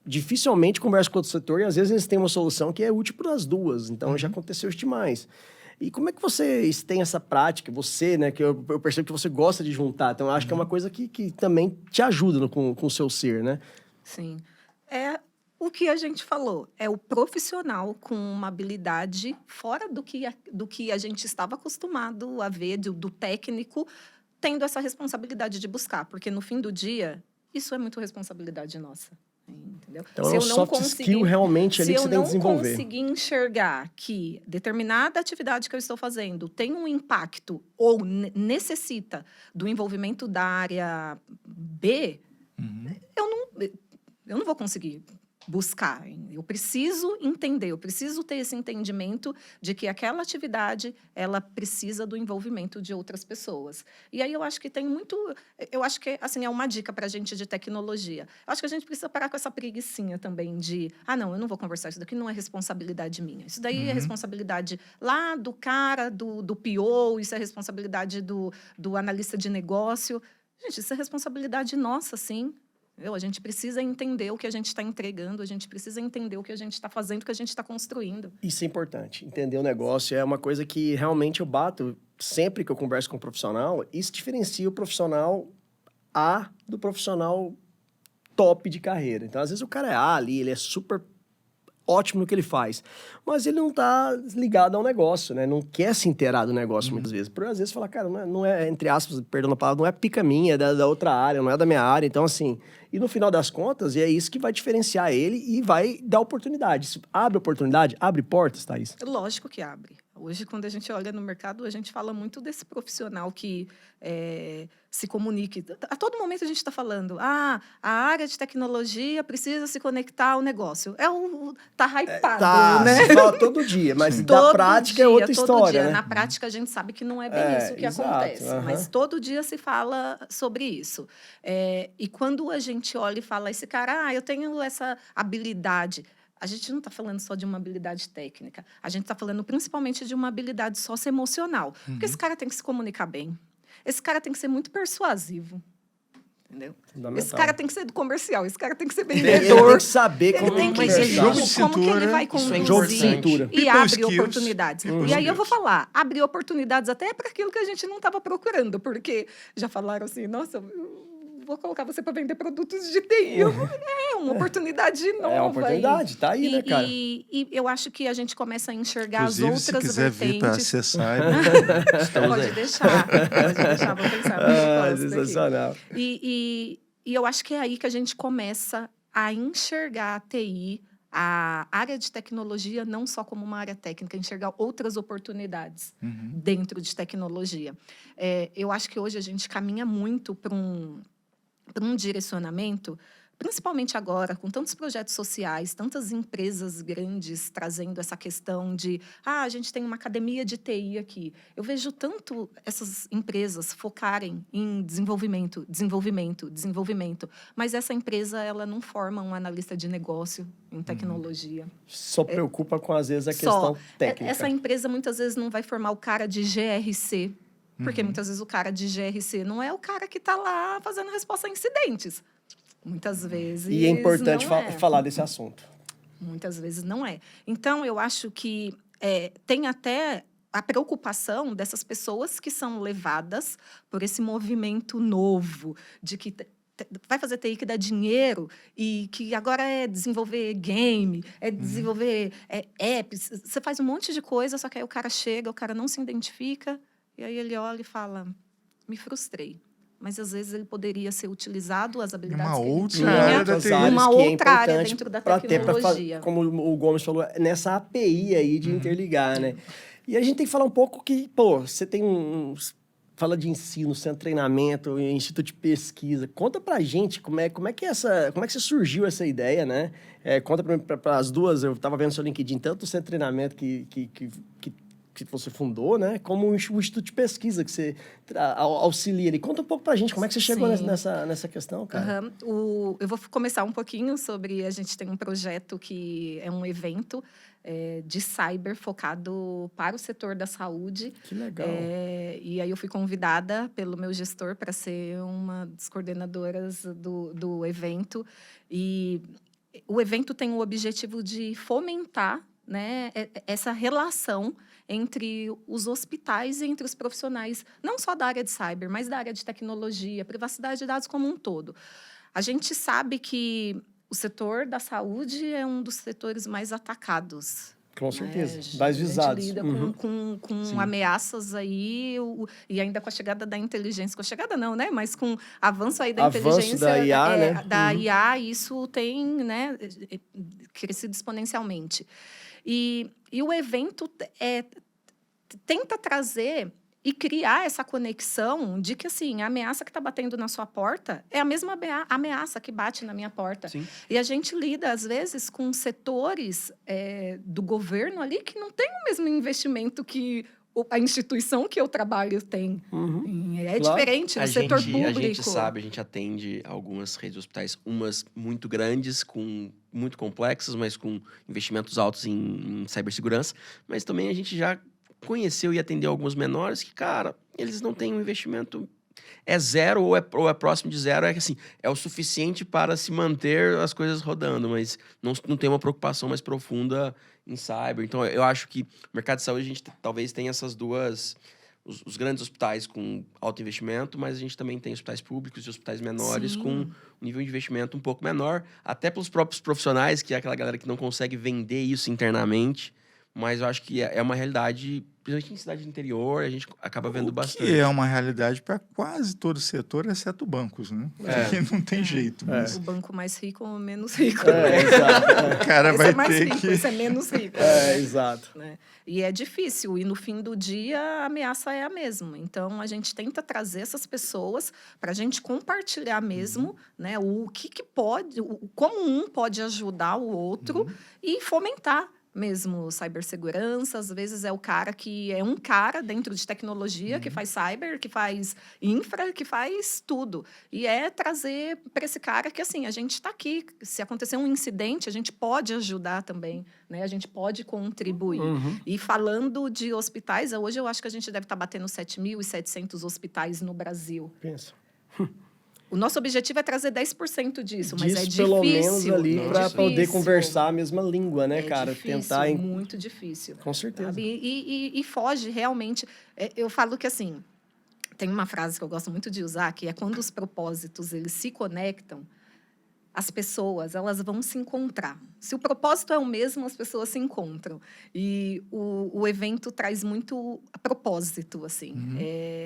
dificilmente conversa com outro setor e, às vezes, eles têm uma solução que é útil para as duas. Então, já aconteceu isso demais. E como é que vocês têm essa prática? Você, né? Que eu percebo que você gosta de juntar. Então, eu acho que é uma coisa que também te ajuda com o seu ser, né? Sim. O que a gente falou é o profissional com uma habilidade fora do que a gente estava acostumado a ver, do técnico, tendo essa responsabilidade de buscar. Porque, no fim do dia, isso é muito responsabilidade nossa. Entendeu? Então, se é um soft skill realmente ali que você tem que desenvolver. Se eu não conseguir enxergar que determinada atividade que eu estou fazendo tem um impacto ou necessita do envolvimento da área B, eu não vou conseguir buscar. Eu preciso entender, eu preciso ter esse entendimento de que aquela atividade, ela precisa do envolvimento de outras pessoas. E aí eu acho que tem muito... Eu acho que, assim, é uma dica para a gente de tecnologia. Eu acho que a gente precisa parar com essa preguicinha também de... não, eu não vou conversar, isso daqui não é responsabilidade minha. Isso daí é responsabilidade lá do cara, do PO, isso é responsabilidade do analista de negócio. Gente, isso é responsabilidade nossa, sim. A gente precisa entender o que a gente está entregando, a gente precisa entender o que a gente está fazendo, o que a gente está construindo. Isso é importante. Entender o negócio é uma coisa que realmente eu bato sempre que eu converso com um profissional. Isso diferencia o profissional A do profissional top de carreira. Então, às vezes, o cara é A ali, ele é super ótimo no que ele faz, mas ele não tá ligado ao negócio, né? Não quer se inteirar do negócio muitas vezes. Por às vezes fala, cara, não é, entre aspas, perdão a palavra, não é pica minha, é da outra área, não é da minha área. Então, assim, e no final das contas, é isso que vai diferenciar ele e vai dar oportunidade. Se abre oportunidade, abre portas, Thaís? Lógico que abre. Hoje, quando a gente olha no mercado, a gente fala muito desse profissional que se comunique. A todo momento a gente está falando, a área de tecnologia precisa se conectar ao negócio. Tá hypado, né? Se fala todo dia, mas da prática é outra história, né? Na prática, a gente sabe que não é bem isso que acontece. Mas todo dia se fala sobre isso. E quando a gente olha e fala, esse cara, eu tenho essa habilidade... A gente não está falando só de uma habilidade técnica. A gente está falando principalmente de uma habilidade socioemocional. Porque esse cara tem que se comunicar bem. Esse cara tem que ser muito persuasivo. Entendeu? Esse cara tem que ser do comercial. Esse cara tem que ser vendedor. Ele tem que saber como que ele vai conduzir. Jogo de cintura. E abre oportunidades. E aí eu vou falar, abrir oportunidades até para aquilo que a gente não estava procurando. Porque já falaram assim, nossa... vou colocar você para vender produtos de TI. É uma oportunidade nova. É uma oportunidade, tá aí, né, cara? E eu acho que a gente começa a enxergar Inclusive, as outras se quiser vertentes. vir para acessar... Pode deixar, vou pensar. Sensacional. E eu acho que é aí que a gente começa a enxergar a TI, a área de tecnologia, não só como uma área técnica, enxergar outras oportunidades dentro de tecnologia. Eu acho que hoje a gente caminha muito para um direcionamento, principalmente agora, com tantos projetos sociais, tantas empresas grandes trazendo essa questão de a gente tem uma academia de TI aqui. Eu vejo tanto essas empresas focarem em desenvolvimento, mas essa empresa ela não forma um analista de negócio em tecnologia. Só preocupa com, às vezes, a questão técnica. Essa empresa, muitas vezes, não vai formar o cara de GRC, porque muitas vezes o cara de GRC não é o cara que está lá fazendo resposta a incidentes. Muitas vezes E é importante não falar desse assunto. Muitas vezes não é. Então, eu acho que tem até a preocupação dessas pessoas que são levadas por esse movimento novo de que vai fazer TI que dá dinheiro e que agora é desenvolver game, é desenvolver apps. Você faz um monte de coisa, só que aí o cara chega, o cara não se identifica, e aí ele olha e fala, me frustrei. mas às vezes ele poderia ser utilizado, as habilidades Uma que ele outra tinha, área da TI. uma que é outra área importante dentro da pra ter, tecnologia. como o Gomes falou, nessa API aí de interligar, né? E a gente tem que falar um pouco que, pô, você tem fala de ensino, centro de treinamento, instituto de pesquisa. Conta pra gente como é que você surgiu essa ideia, né? Conta para as duas, eu estava vendo no seu LinkedIn, tanto o centro de treinamento que você fundou, né? Como o instituto de pesquisa que você auxilia ali. Conta um pouco pra gente como é que você chegou nessa questão, cara. Eu vou começar um pouquinho sobre... A gente tem um projeto que é um evento de cyber focado para o setor da saúde. Que legal. E aí eu fui convidada pelo meu gestor para ser uma das coordenadoras do evento. E o evento tem o objetivo de fomentar, né, essa relação entre os hospitais e entre os profissionais, não só da área de cyber, mas da área de tecnologia, privacidade de dados como um todo. A gente sabe que o setor da saúde é um dos setores mais atacados. Com certeza, Né? mais A gente visados. lida com ameaças aí, e ainda com a chegada da inteligência, com a chegada não, né? Mas com avanço aí da inteligência, da IA, né? Da IA, isso tem, né, crescido exponencialmente. E o evento tenta trazer e criar essa conexão de que, assim, a ameaça que está batendo na sua porta é a mesma ameaça que bate na minha porta. Sim. E a gente lida, às vezes, com setores do governo ali que não tem o mesmo investimento que a instituição que eu trabalho tem. É Claro. diferente no setor público. A gente sabe, a gente atende algumas redes de hospitais, umas muito grandes, muito complexas, mas com investimentos altos em cibersegurança. Mas também a gente já conheceu e atendeu alguns menores que, cara, eles não têm um investimento... É zero ou é próximo de zero, assim, é o suficiente para se manter as coisas rodando, mas não tem uma preocupação mais profunda em cyber. Então, eu acho que no mercado de saúde a gente talvez tenha essas duas... Os grandes hospitais com alto investimento, mas a gente também tem hospitais públicos e hospitais menores com um nível de investimento um pouco menor, até pelos próprios profissionais, que é aquela galera que não consegue vender isso internamente. Mas eu acho que é uma realidade, principalmente em cidade do interior, a gente acaba vendo bastante. Que é uma realidade para quase todo o setor, exceto bancos, né? Porque não tem jeito. Mas... O banco mais rico ou menos rico. Exato. O cara Esse vai é mais ter rico, que... esse é menos rico. Exato. Né? E é difícil, e no fim do dia a ameaça é a mesma. Então, a gente tenta trazer essas pessoas para a gente compartilhar mesmo, né, o que pode, como um pode ajudar o outro e fomentar mesmo cibersegurança. Às vezes é o cara que é um cara dentro de tecnologia que faz cyber, que faz infra, que faz tudo. E é trazer para esse cara que, assim, a gente está aqui. Se acontecer um incidente, a gente pode ajudar também, né? A gente pode contribuir. E falando de hospitais, hoje eu acho que a gente deve estar batendo 7.700 hospitais no Brasil. Pensa. O nosso objetivo é trazer 10% disso, mas é difícil. Pelo menos ali é para poder difícil. Conversar a mesma língua, né, cara? Difícil, Tentar. Muito difícil. Com certeza. Sabe? E foge realmente. Eu falo que, assim, tem uma frase que eu gosto muito de usar, que é quando os propósitos eles se conectam, as pessoas elas vão se encontrar. Se o propósito é o mesmo, as pessoas se encontram. E o evento traz muito propósito, assim.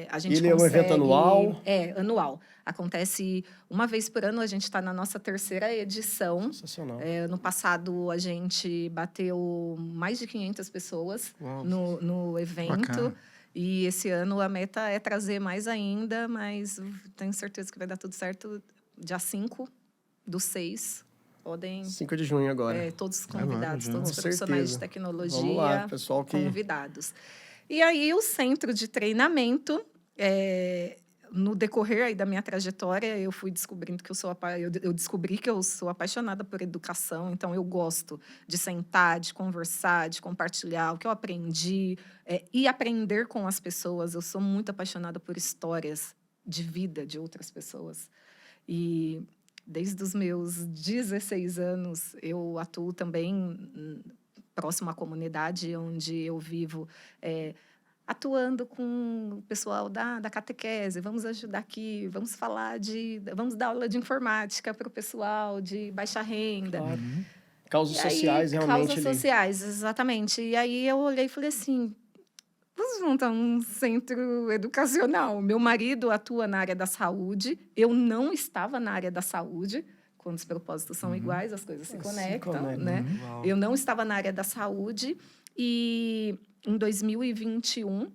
A gente Ele é um evento anual? É, anual. Acontece uma vez por ano, a gente está na nossa 3ª edição. Sensacional. No passado, a gente bateu mais de 500 pessoas no evento. Bacana. E esse ano a meta é trazer mais ainda, mas tenho certeza que vai dar tudo certo. Dia 5/6, podem... 5 de junho agora. Todos convidados, Agora, todos os com profissionais certeza. de tecnologia Vamos lá, pessoal que... convidados. E aí, o centro de treinamento... no decorrer aí da minha trajetória, eu fui descobrindo que eu descobri que eu sou apaixonada por educação, então eu gosto de sentar, de conversar, de compartilhar o que eu aprendi e aprender com as pessoas. Eu sou muito apaixonada por histórias de vida de outras pessoas. E desde os meus 16 anos, eu atuo também próximo à comunidade onde eu vivo, atuando com o pessoal da catequese. Vamos ajudar aqui, vamos dar aula de informática para o pessoal de baixa renda. Claro. Causas E aí, sociais, realmente. Causas sociais, exatamente. E aí eu olhei e falei assim, vamos montar um centro educacional. Meu marido atua na área da saúde, eu não estava na área da saúde. Quando os propósitos são iguais, as coisas se conectam, né? Eu não estava na área da saúde e em 2021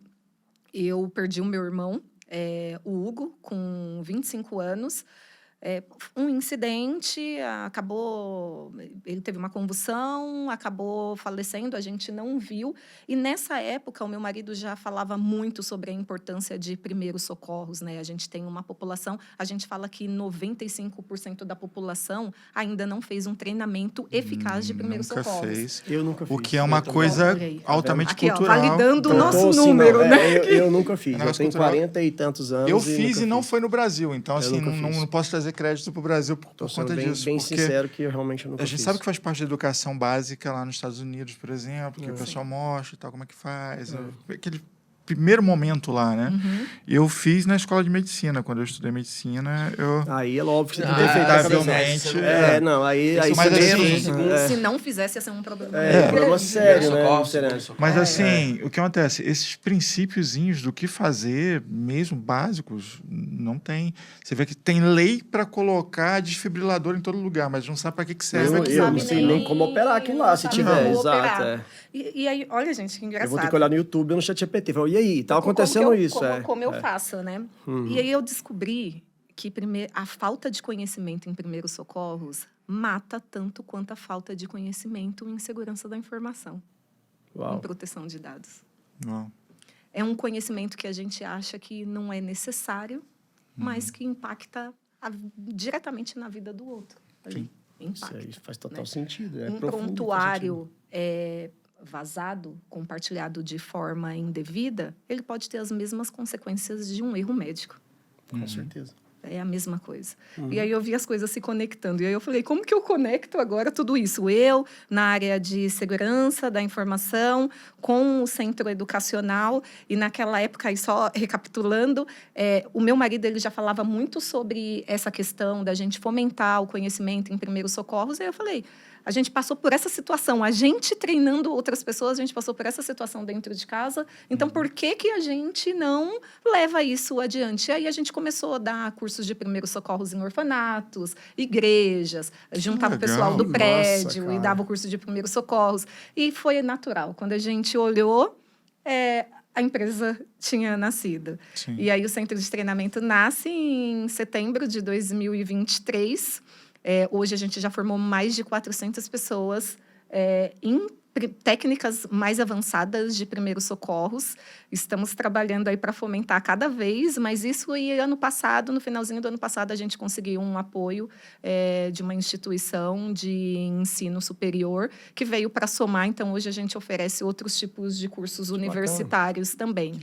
eu perdi o meu irmão, o Hugo, com 25 anos. Um incidente, ele teve uma convulsão, acabou falecendo, a gente não viu. E nessa época, o meu marido já falava muito sobre a importância de primeiros socorros, né? A gente tem uma população, a gente fala que 95% da população ainda não fez um treinamento eficaz de primeiros socorros. Eu nunca fiz. O que é uma coisa altamente Aqui, cultural. validando o Eu nosso tô assim, número, não, né? Eu nunca fiz. Eu Negócio tenho cultural. 40 e tantos anos. Eu fiz nunca e não fiz. foi no Brasil, então assim, nunca fiz. não posso trazer crédito pro Brasil por Tô sendo conta bem, disso. bem porque sincero que eu realmente nunca a gente fiz. sabe que faz parte da educação básica lá nos Estados Unidos, por exemplo, que o pessoal mostra e tal, como é que faz. Aquele primeiro momento lá, né? Eu fiz na escola de medicina. Quando eu estudei medicina, Aí é óbvio que você tem que Ah, ter feito essa inevitavelmente, cabeça. Não, aí Mas você assim, Se não fizesse, ia ser um problema. um problema sério, né? Socorro, Sereno? Mas assim, o que acontece? Esses princípiozinhos do que fazer, mesmo básicos, não tem. Você vê que tem lei para colocar desfibrilador em todo lugar, mas não sabe para que serve. Eu não sei nem como operar aquilo lá, se sabe tiver. como Exato. operar. E aí, olha, gente, que engraçado. Eu vou ter que olhar no YouTube ou no ChatGPT. Falar, e aí? Tá acontecendo Como que isso. como eu faço, né? E aí eu descobri que a falta de conhecimento em primeiros socorros mata tanto quanto a falta de conhecimento em segurança da informação, em Uau. proteção de dados. Não. É um conhecimento que a gente acha que não é necessário, mas que impacta diretamente na vida do outro. Ali. Isso Impacta. aí faz total sentido. É Um profundo, faz prontuário vazado, compartilhado de forma indevida, ele pode ter as mesmas consequências de um erro médico. sentido. Com certeza. É a mesma coisa. E aí eu vi as coisas se conectando. E aí eu falei, como que eu conecto agora tudo isso? Eu, na área de segurança da informação, com o centro educacional. E naquela época, aí só recapitulando, o meu marido ele já falava muito sobre essa questão da gente fomentar o conhecimento em primeiros socorros. E aí eu falei, a gente passou por essa situação, a gente treinando outras pessoas, a gente passou por essa situação dentro de casa. Então, por que a gente não leva isso adiante? E aí a gente começou a dar cursos de primeiros socorros em orfanatos, igrejas, juntava o pessoal do Que prédio massa, e dava o curso de primeiros socorros. E foi natural. Quando a gente olhou, a empresa tinha nascido. Sim. E aí o centro de treinamento nasce em setembro de 2023. Hoje a gente já formou mais de 400 pessoas em técnicas mais avançadas de primeiros socorros. Estamos trabalhando aí para fomentar cada vez, mas isso aí ano passado, no finalzinho do ano passado, a gente conseguiu um apoio de uma instituição de ensino superior que veio para somar. Então, hoje a gente oferece outros tipos de cursos universitários também.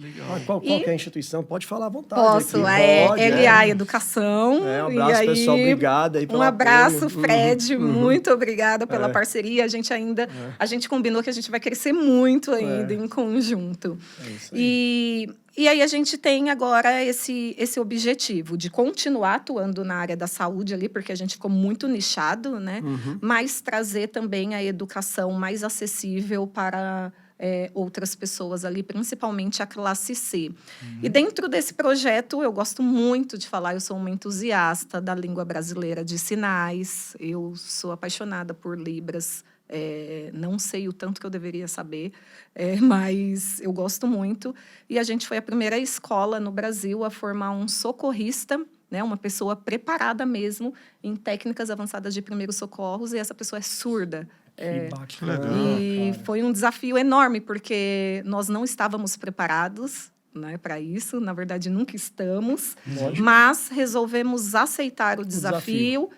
Qual que é a instituição? Pode falar à vontade. Posso, aqui. Pode, LA Educação. Um E abraço, aí, pessoal. Obrigado aí pelo um abraço, apoio. Fred. Muito obrigada pela parceria. A gente ainda... A gente combinou que a gente vai crescer muito ainda em conjunto. É isso aí. E aí a gente tem agora esse objetivo de continuar atuando na área da saúde ali, porque a gente ficou muito nichado, né? Mas trazer também a educação mais acessível para outras pessoas ali, principalmente a classe C. E dentro desse projeto, eu gosto muito de falar, eu sou uma entusiasta da língua brasileira de sinais, eu sou apaixonada por Libras. Não sei o tanto que eu deveria saber, mas eu gosto muito. E a gente foi a primeira escola no Brasil a formar um socorrista, né, uma pessoa preparada mesmo em técnicas avançadas de primeiros socorros, e essa pessoa é surda. Que bacana. E foi um desafio enorme, porque nós não estávamos preparados, né, para isso. Na verdade, nunca estamos. Lógico. Mas resolvemos aceitar o desafio.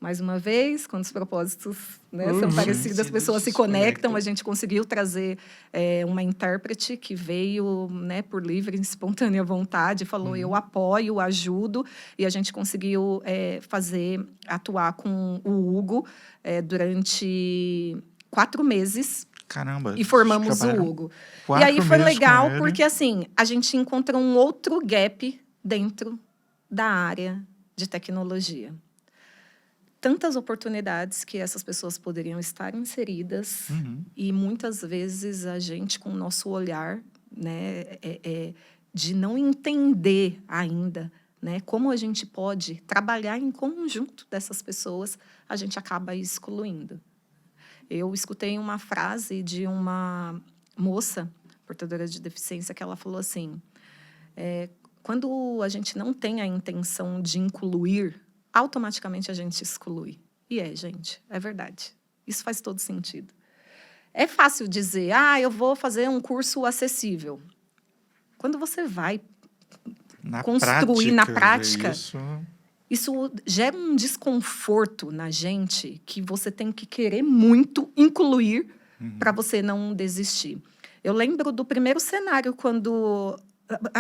Mais uma vez, quando os propósitos são parecidos, as pessoas se conectam. A gente conseguiu trazer uma intérprete que veio por livre e espontânea vontade, falou, eu apoio, ajudo, e a gente conseguiu atuar com o Hugo durante 4 meses. Caramba. E formamos o Hugo. E 4 aí foi meses legal, com ele. porque assim, a gente encontrou um outro gap dentro da área de tecnologia. tantas oportunidades que essas pessoas poderiam estar inseridas e muitas vezes a gente, com o nosso olhar, né, de não entender ainda, né, como a gente pode trabalhar em conjunto dessas pessoas, a gente acaba excluindo. Eu escutei uma frase de uma moça portadora de deficiência que ela falou assim, quando a gente não tem a intenção de incluir, automaticamente a gente exclui. E gente, é verdade. Isso faz todo sentido. É fácil dizer, eu vou fazer um curso acessível. Quando você vai construir na prática, isso gera um desconforto na gente que você tem que querer muito incluir para você não desistir. Eu lembro do primeiro cenário, quando...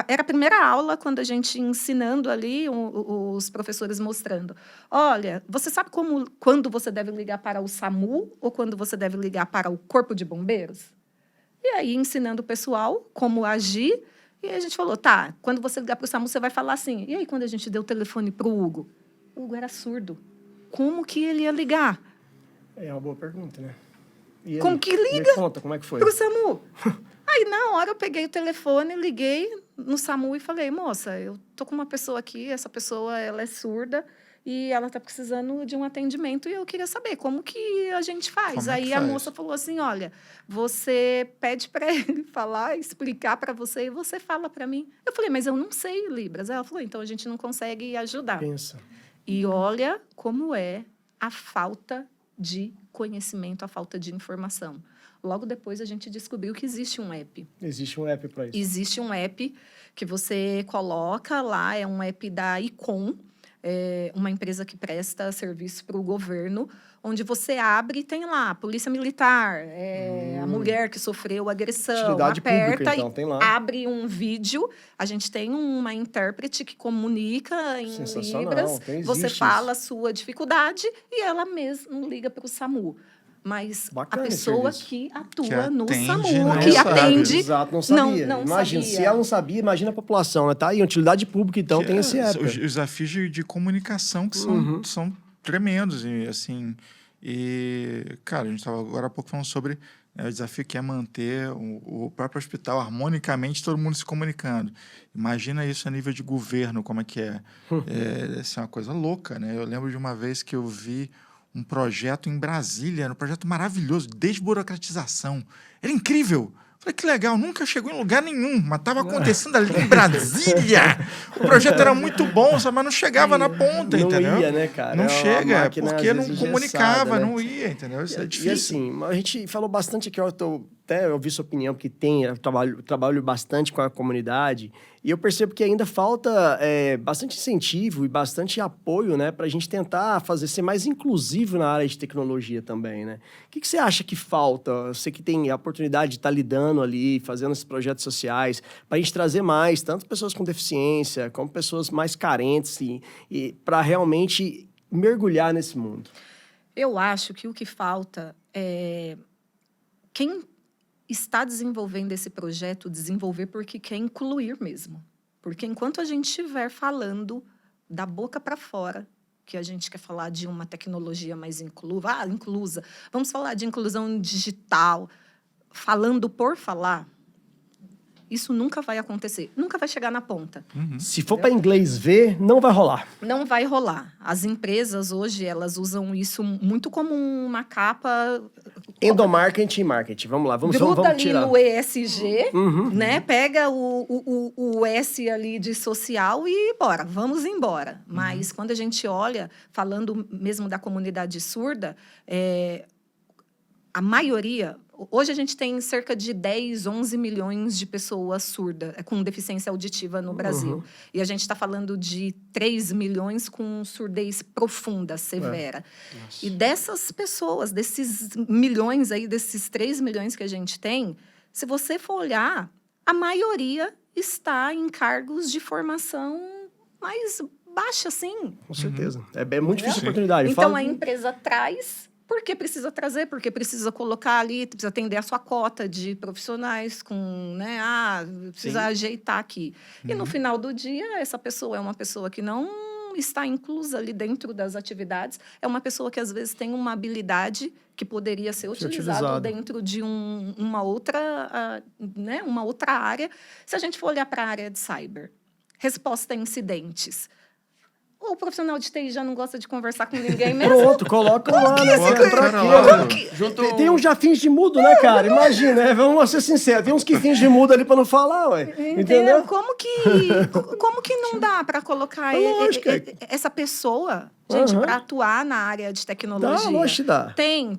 Era a primeira aula, quando a gente ensinando ali, os professores mostrando. Olha, você sabe quando você deve ligar para o SAMU ou quando você deve ligar para o Corpo de Bombeiros? E aí, ensinando o pessoal como agir. E aí a gente falou, tá, quando você ligar para o SAMU, você vai falar assim. E aí, quando a gente deu o telefone para o Hugo? O Hugo era surdo. Como que ele ia ligar? É uma boa pergunta, né? Como que liga? Me conta, como é que foi? Para o SAMU. Aí, na hora, eu peguei o telefone, liguei no SAMU e falei, moça, eu tô com uma pessoa aqui, essa pessoa, ela é surda e ela tá precisando de um atendimento e eu queria saber como que a gente faz. Aí a moça falou assim, olha, você pede para ele falar, explicar para você e você fala para mim. Eu falei, mas eu não sei Libras. Ela falou, então a gente não consegue ajudar. Pensa. E olha como é a falta de conhecimento, a falta de informação. Logo depois, a gente descobriu que existe um app. Existe um app para isso. Existe um app que você coloca lá, é um app da Icom, uma empresa que presta serviço para o governo, onde você abre e tem lá Polícia Militar, a mulher que sofreu agressão, Utilidade aperta pública, então, tem lá. abre um vídeo, a gente tem uma intérprete que comunica em Libras, você fala a sua dificuldade e ela mesma liga para o SAMU. Mas bacana, a pessoa que atua no atende, SAMU, não que sabe. atende... Exato, não sabia. Não Imagina, sabia. se ela não sabia, imagina a população, né? Tá aí, utilidade pública, então, tem esse app. Os desafios de comunicação que são tremendos, e assim... E, cara, a gente estava agora há pouco falando sobre o desafio que é manter o próprio hospital harmonicamente, todo mundo se comunicando. Imagina isso a nível de governo, como é que é. É uma coisa louca, né? Eu lembro de uma vez que eu vi um projeto em Brasília, era um projeto maravilhoso, desburocratização. Era incrível. Falei, que legal, nunca chegou em lugar nenhum, mas estava acontecendo ali em Brasília. O projeto era muito bom, mas não chegava na ponta, entendeu? Não ia, né, cara? Não chega, às porque não vezes, comunicava, né? não ia, entendeu? Isso é difícil. E assim, a gente falou bastante aqui, eu ouvi sua opinião, porque eu trabalho bastante com a comunidade, e eu percebo que ainda falta bastante incentivo e bastante apoio, né, para a gente tentar ser mais inclusivo na área de tecnologia também, né? O que você acha que falta? Você que tem a oportunidade de estar lidando ali, fazendo esses projetos sociais, para a gente trazer mais, tanto pessoas com deficiência, como pessoas mais carentes, e para realmente mergulhar nesse mundo. Eu acho que o que falta é quem está desenvolvendo esse projeto, desenvolver porque quer incluir mesmo. Porque enquanto a gente estiver falando da boca para fora, que a gente quer falar de uma tecnologia mais inclusa, vamos falar de inclusão digital, falando por falar, isso nunca vai acontecer, nunca vai chegar na ponta. Se for para inglês ver, não vai rolar. Não vai rolar. As empresas hoje, elas usam isso muito como uma capa... Endomarketing e marketing. Vamos lá, vamos ali tirar. no ESG, né? Pega o S ali de social e bora, vamos embora. Mas quando a gente olha, falando mesmo da comunidade surda, a maioria... Hoje a gente tem cerca de 10, 11 milhões de pessoas surdas, com deficiência auditiva no Brasil. E a gente está falando de 3 milhões com surdez profunda, severa. E dessas pessoas, desses milhões aí, desses 3 milhões que a gente tem, se você for olhar, a maioria está em cargos de formação mais baixa, assim. Com certeza. É muito difícil a oportunidade. Então, a empresa traz... Porque precisa trazer, porque precisa colocar ali, precisa atender a sua cota de profissionais com, né, precisa ajeitar aqui. E no final do dia, essa pessoa é uma pessoa que não está inclusa ali dentro das atividades, é uma pessoa que às vezes tem uma habilidade que poderia ser utilizada dentro de uma outra área. Se a gente for olhar para a área de cyber, resposta a incidentes, o profissional de TI já não gosta de conversar com ninguém mesmo. Pronto, coloca lá, né? Tem uns já finge mudo, né, cara? Imagina, né? Vamos ser sinceros. Tem uns que fingem mudo ali pra não falar, ué. Entendeu? Como que não dá pra colocar essa pessoa, gente, pra atuar na área de tecnologia? Dá. Tem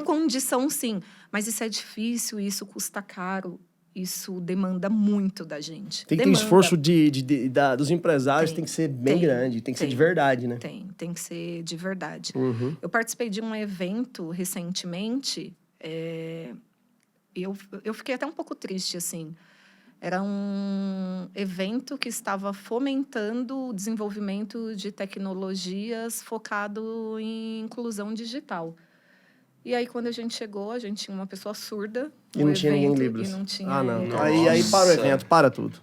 condição, sim. Mas isso é difícil, isso custa caro. Isso demanda muito da gente. Tem que ter esforço dos empresários, tem que ser bem grande, tem que ser de verdade, né? Tem que ser de verdade. Eu participei de um evento recentemente, eu fiquei até um pouco triste, assim. Era um evento que estava fomentando o desenvolvimento de tecnologias focado em inclusão digital. E aí, quando a gente chegou, a gente tinha uma pessoa surda. E não tinha ninguém em Libras. E não tinha... Aí para o evento, para tudo.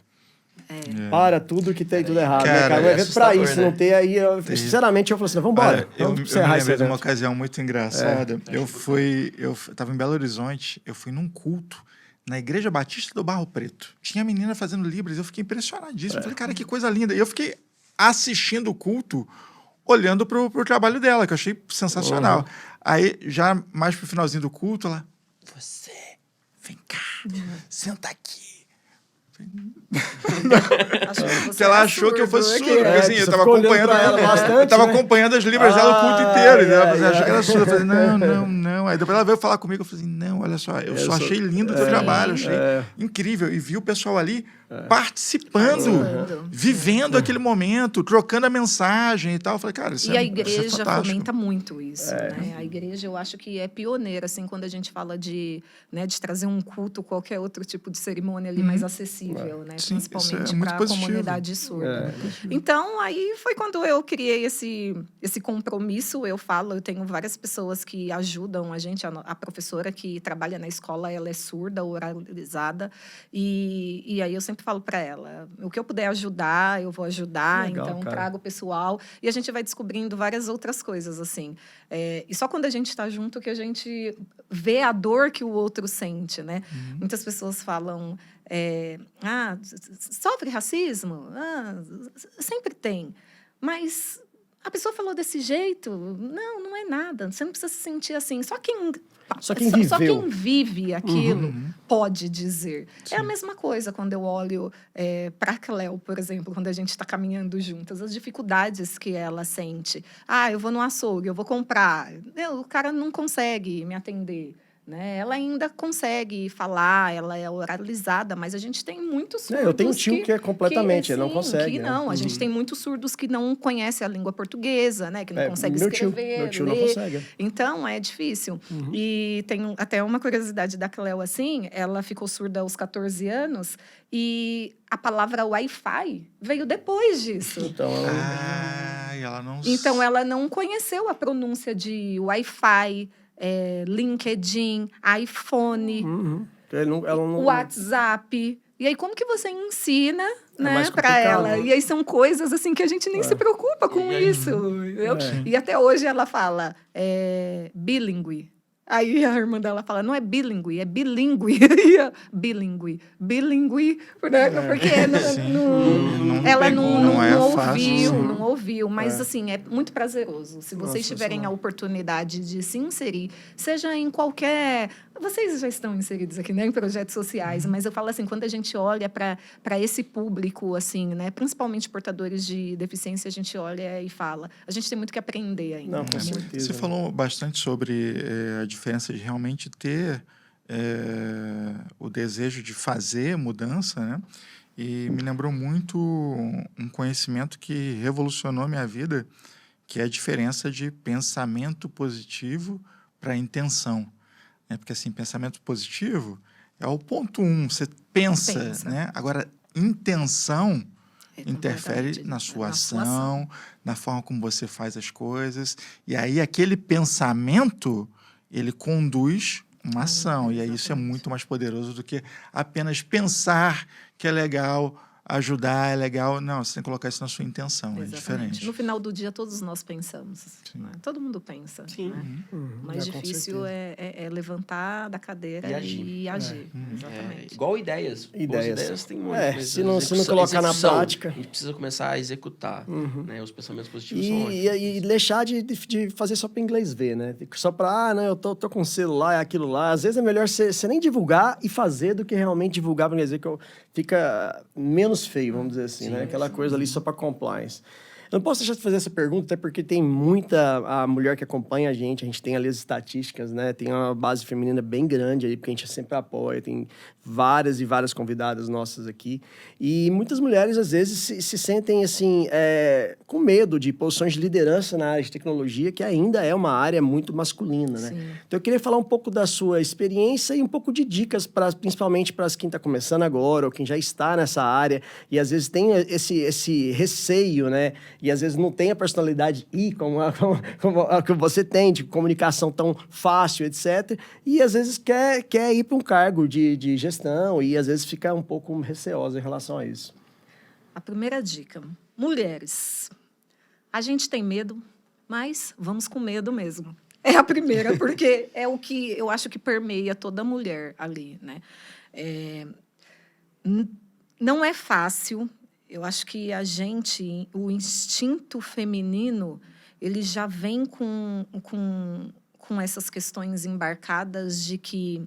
Para tudo que tem tudo errado. Cara, né, cara? Um evento pra isso, né? Não ter aí... Sinceramente, eu falei assim, vamos embora. Eu me lembro de uma ocasião muito engraçada. Eu estava em Belo Horizonte, eu fui num culto na Igreja Batista do Barro Preto. Tinha menina fazendo Libras, eu fiquei impressionadíssimo. Eu falei, cara, que coisa linda. E eu fiquei assistindo o culto, olhando pro trabalho dela, que eu achei sensacional. Aí, já mais pro finalzinho do culto, ela... Você, vem cá, senta aqui. Que ela achou que eu fosse surdo, porque assim, eu tava acompanhando ela bastante. Eu tava acompanhando as Libras dela o culto inteiro. Ela achou que era surda. Eu falei, não. Aí depois ela veio falar comigo, eu falei, não, olha só, eu só achei lindo o teu trabalho, achei incrível. E vi o pessoal ali participando, vivendo aquele momento, trocando a mensagem e tal. Eu falei, cara, isso E a igreja fomenta muito isso, né? A igreja, eu acho que é pioneira, assim, quando a gente fala de trazer um culto, qualquer outro tipo de cerimônia ali mais acessível, né? Sim, principalmente para a comunidade surda. Então, aí foi quando eu criei esse compromisso. Eu tenho várias pessoas que ajudam a gente. A professora que trabalha na escola, ela é surda, oralizada, e aí eu sempre falo para ela, o que eu puder ajudar, eu vou ajudar. Legal, então, trago o pessoal. E a gente vai descobrindo várias outras coisas, assim. E só quando a gente está junto que a gente vê a dor que o outro sente, né? Muitas pessoas falam... sofre racismo? Sempre tem. Mas a pessoa falou desse jeito? Não é nada. Você não precisa se sentir assim. Só quem vive aquilo pode dizer. Sim. É a mesma coisa quando eu olho para a Cleo, por exemplo, quando a gente está caminhando juntas, as dificuldades que ela sente. Eu vou no açougue, eu vou comprar. O cara não consegue me atender. Né? Ela ainda consegue falar, ela é oralizada, mas a gente tem muitos surdos. Eu tenho um tio que é completamente, ele não consegue. A gente tem muitos surdos que não conhecem a língua portuguesa, né? Que não conseguem escrever. Meu tio não consegue. Então, é difícil. E tem até uma curiosidade da Cleo, assim, ela ficou surda aos 14 anos e a palavra Wi-Fi veio depois disso. Então, ela não conheceu a pronúncia de Wi-Fi, LinkedIn, iPhone, WhatsApp. E aí, como que você ensina, né, para ela? E aí são coisas assim que a gente nem se preocupa com isso. E até hoje ela fala bilíngue. Aí a irmã dela fala, não é bilíngue, é bilíngue. Bilíngue, porque ela não ouviu. Mas, assim, é muito prazeroso. Se vocês tiverem a oportunidade de se inserir, seja em qualquer... Vocês já estão inseridos aqui, né, em projetos sociais, mas eu falo assim, quando a gente olha para esse público, assim, né, principalmente portadores de deficiência, a gente olha e fala, a gente tem muito que aprender ainda. Não, com certeza. Você falou bastante sobre a diferença de realmente ter o desejo de fazer mudança, né? E me lembrou muito um conhecimento que revolucionou minha vida, que é a diferença de pensamento positivo para intenção. Porque, assim, pensamento positivo é o ponto 1, você pensa. Né? Agora, intenção interfere na sua ação, na forma como você faz as coisas. E aí, aquele pensamento, ele conduz uma ação. E aí, isso é muito mais poderoso do que apenas pensar que é legal ajudar é legal. Não, você tem que colocar isso na sua intenção, é Exatamente. diferente. No final do dia, todos nós pensamos. Né? Todo mundo pensa. Sim. Né? O com mais difícil certeza. é levantar da cadeira E agir. e agir. Exatamente. Igual ideias. Boas ideias tem muito. mas se não execução- colocar na execução, prática. A gente precisa começar a executar. Né? Os pensamentos positivos são ótimos. E deixar de fazer só para inglês ver, né? Só para, não, eu tô com o celular, é aquilo lá. Às vezes é melhor você nem divulgar e fazer do que realmente divulgar para inglês ver, que fica menos feio, vamos dizer assim, né? Aquela coisa ali só para compliance. Eu não posso deixar de fazer essa pergunta, até porque tem muita a mulher que acompanha a gente tem ali as estatísticas, né? Tem uma base feminina bem grande aí, porque a gente sempre apoia, tem várias e várias convidadas nossas aqui. E muitas mulheres, às vezes, se sentem, assim, com medo de posições de liderança na área de tecnologia, que ainda é uma área muito masculina, né? Sim. Então, eu queria falar um pouco da sua experiência e um pouco de dicas, principalmente para quem está começando agora ou quem já está nessa área e, às vezes, tem esse receio, né? E, às vezes, não tem a personalidade como a que você tem, de comunicação tão fácil, etc. E, às vezes, quer ir para um cargo de gestão e, às vezes, fica um pouco receosa em relação a isso. A primeira dica. Mulheres, a gente tem medo, mas vamos com medo mesmo. É a primeira, porque é o que eu acho que permeia toda mulher ali, né? Não é fácil. Eu acho que o instinto feminino, ele já vem com essas questões embarcadas de que,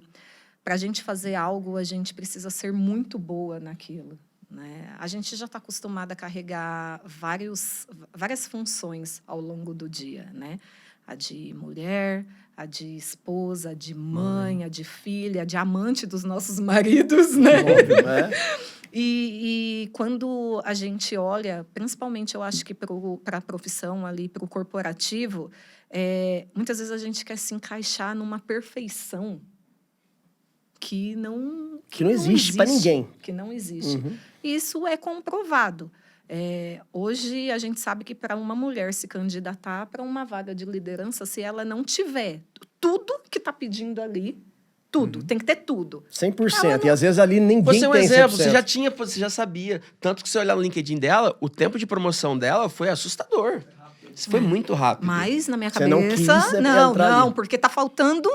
para a gente fazer algo, a gente precisa ser muito boa naquilo. Né? A gente já está acostumada a carregar várias funções ao longo do dia, né? A de mulher, a de esposa, a de mãe, a de filha, a de amante dos nossos maridos, né? Óbvio, né? E quando a gente olha, principalmente eu acho que para a profissão ali, para o corporativo, muitas vezes a gente quer se encaixar numa perfeição que não existe para ninguém. Que não existe. Isso é comprovado. Hoje, a gente sabe que para uma mulher se candidatar para uma vaga de liderança, se ela não tiver tudo que está pedindo ali, tudo, tem que ter tudo. 100%. E às vezes ali ninguém Você é um tem exemplo, 100%. você já sabia. Tanto que se você olhar no LinkedIn dela, o tempo de promoção dela foi assustador. Isso foi muito rápido. Mas, na minha Você não quis cabeça, entrar ali. porque está faltando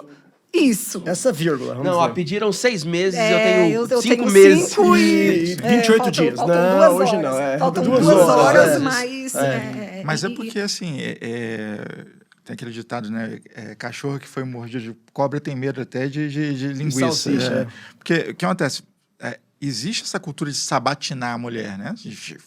isso. Essa vírgula, vamos Não, dizer. Pediram 6 meses, Eu eu tenho 5 tenho meses. 5 E 28 dias. Faltam Não, 2 hoje horas. não. Faltam 2 2 horas, horas, mas... Mas é porque, assim, tem aquele ditado, né? Cachorro que foi mordido de cobra tem medo até de linguiça. salsicha, Porque o que acontece? Existe essa cultura de sabatinar a mulher, né? A gente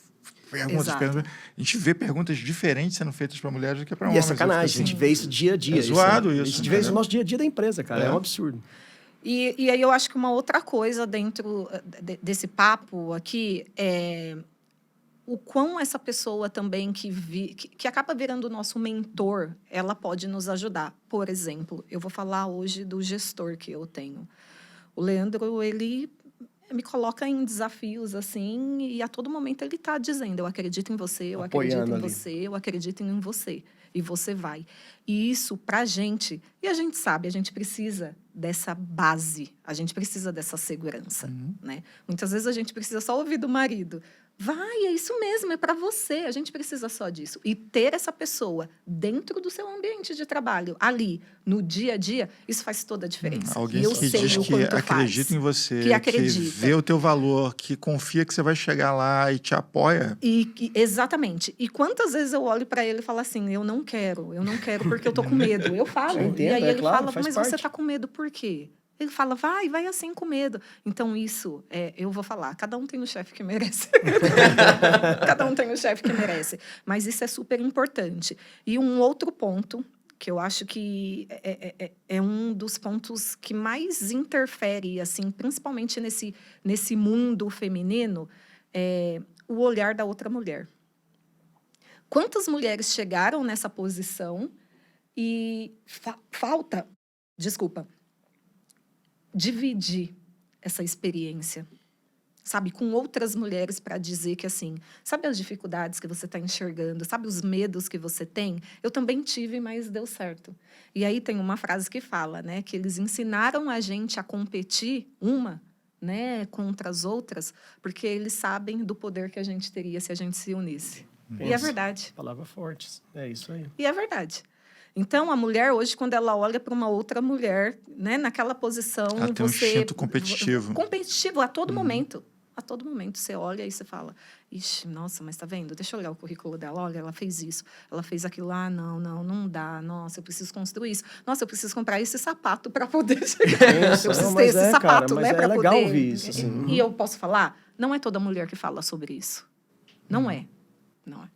vê perguntas diferentes sendo feitas para mulheres do que para E homens. é sacanagem, a gente vê isso dia a dia. É zoado isso, A gente vê isso né? no nosso dia a dia da empresa, cara. É um absurdo. E aí eu acho que uma outra coisa dentro desse papo aqui é o quão essa pessoa também que acaba virando o nosso mentor, ela pode nos ajudar. Por exemplo, eu vou falar hoje do gestor que eu tenho. O Leandro, ele me coloca em desafios, assim, e a todo momento ele está dizendo, eu acredito em você, eu acredito em você, eu acredito em você, e você vai. E isso, pra gente, e a gente sabe, a gente precisa dessa base, a gente precisa dessa segurança, né? Muitas vezes a gente precisa só ouvir do marido, vai, é isso mesmo, é para você, a gente precisa só disso. E ter essa pessoa dentro do seu ambiente de trabalho, ali, no dia a dia, isso faz toda a diferença. Alguém e eu que sei diz o que quanto acredita faz. em você, Que acredita. vê o teu valor, que confia que você vai chegar lá e te apoia. Exatamente. E quantas vezes eu olho para ele e falo assim, eu não quero porque eu tô com medo. Eu falo. Eu entendo, e aí ele claro, fala, faz mas parte. você tá com medo por quê? Ele fala, vai assim com medo. Então, isso, eu vou falar, cada um tem o chefe que merece. Cada um tem o chefe que merece. Mas isso é super importante. E um outro ponto, que eu acho que é um dos pontos que mais interfere, assim, principalmente nesse mundo feminino, é o olhar da outra mulher. Quantas mulheres chegaram nessa posição e falta, dividir essa experiência, sabe, com outras mulheres para dizer que, assim, sabe as dificuldades que você está enxergando, sabe os medos que você tem? Eu também tive, mas deu certo. E aí tem uma frase que fala, né, que eles ensinaram a gente a competir, né, contra as outras, porque eles sabem do poder que a gente teria se a gente se unisse. E é Pensa. verdade. Palavras fortes. É isso aí. E é verdade. Então, a mulher hoje, quando ela olha para uma outra mulher, né, naquela posição, Ela tem um instinto competitivo. Competitivo a todo momento. A todo momento você olha e você fala, ixi, nossa, mas tá vendo? Deixa eu olhar o currículo dela. Olha, ela fez isso, ela fez aquilo. Ah, não dá. Nossa, eu preciso construir isso. Nossa, eu preciso comprar esse sapato para poder chegar. Eu preciso ter esse sapato, né, para poder. É legal ouvir isso. Assim. E eu posso falar, não é toda mulher que fala sobre isso. Não é. Não é.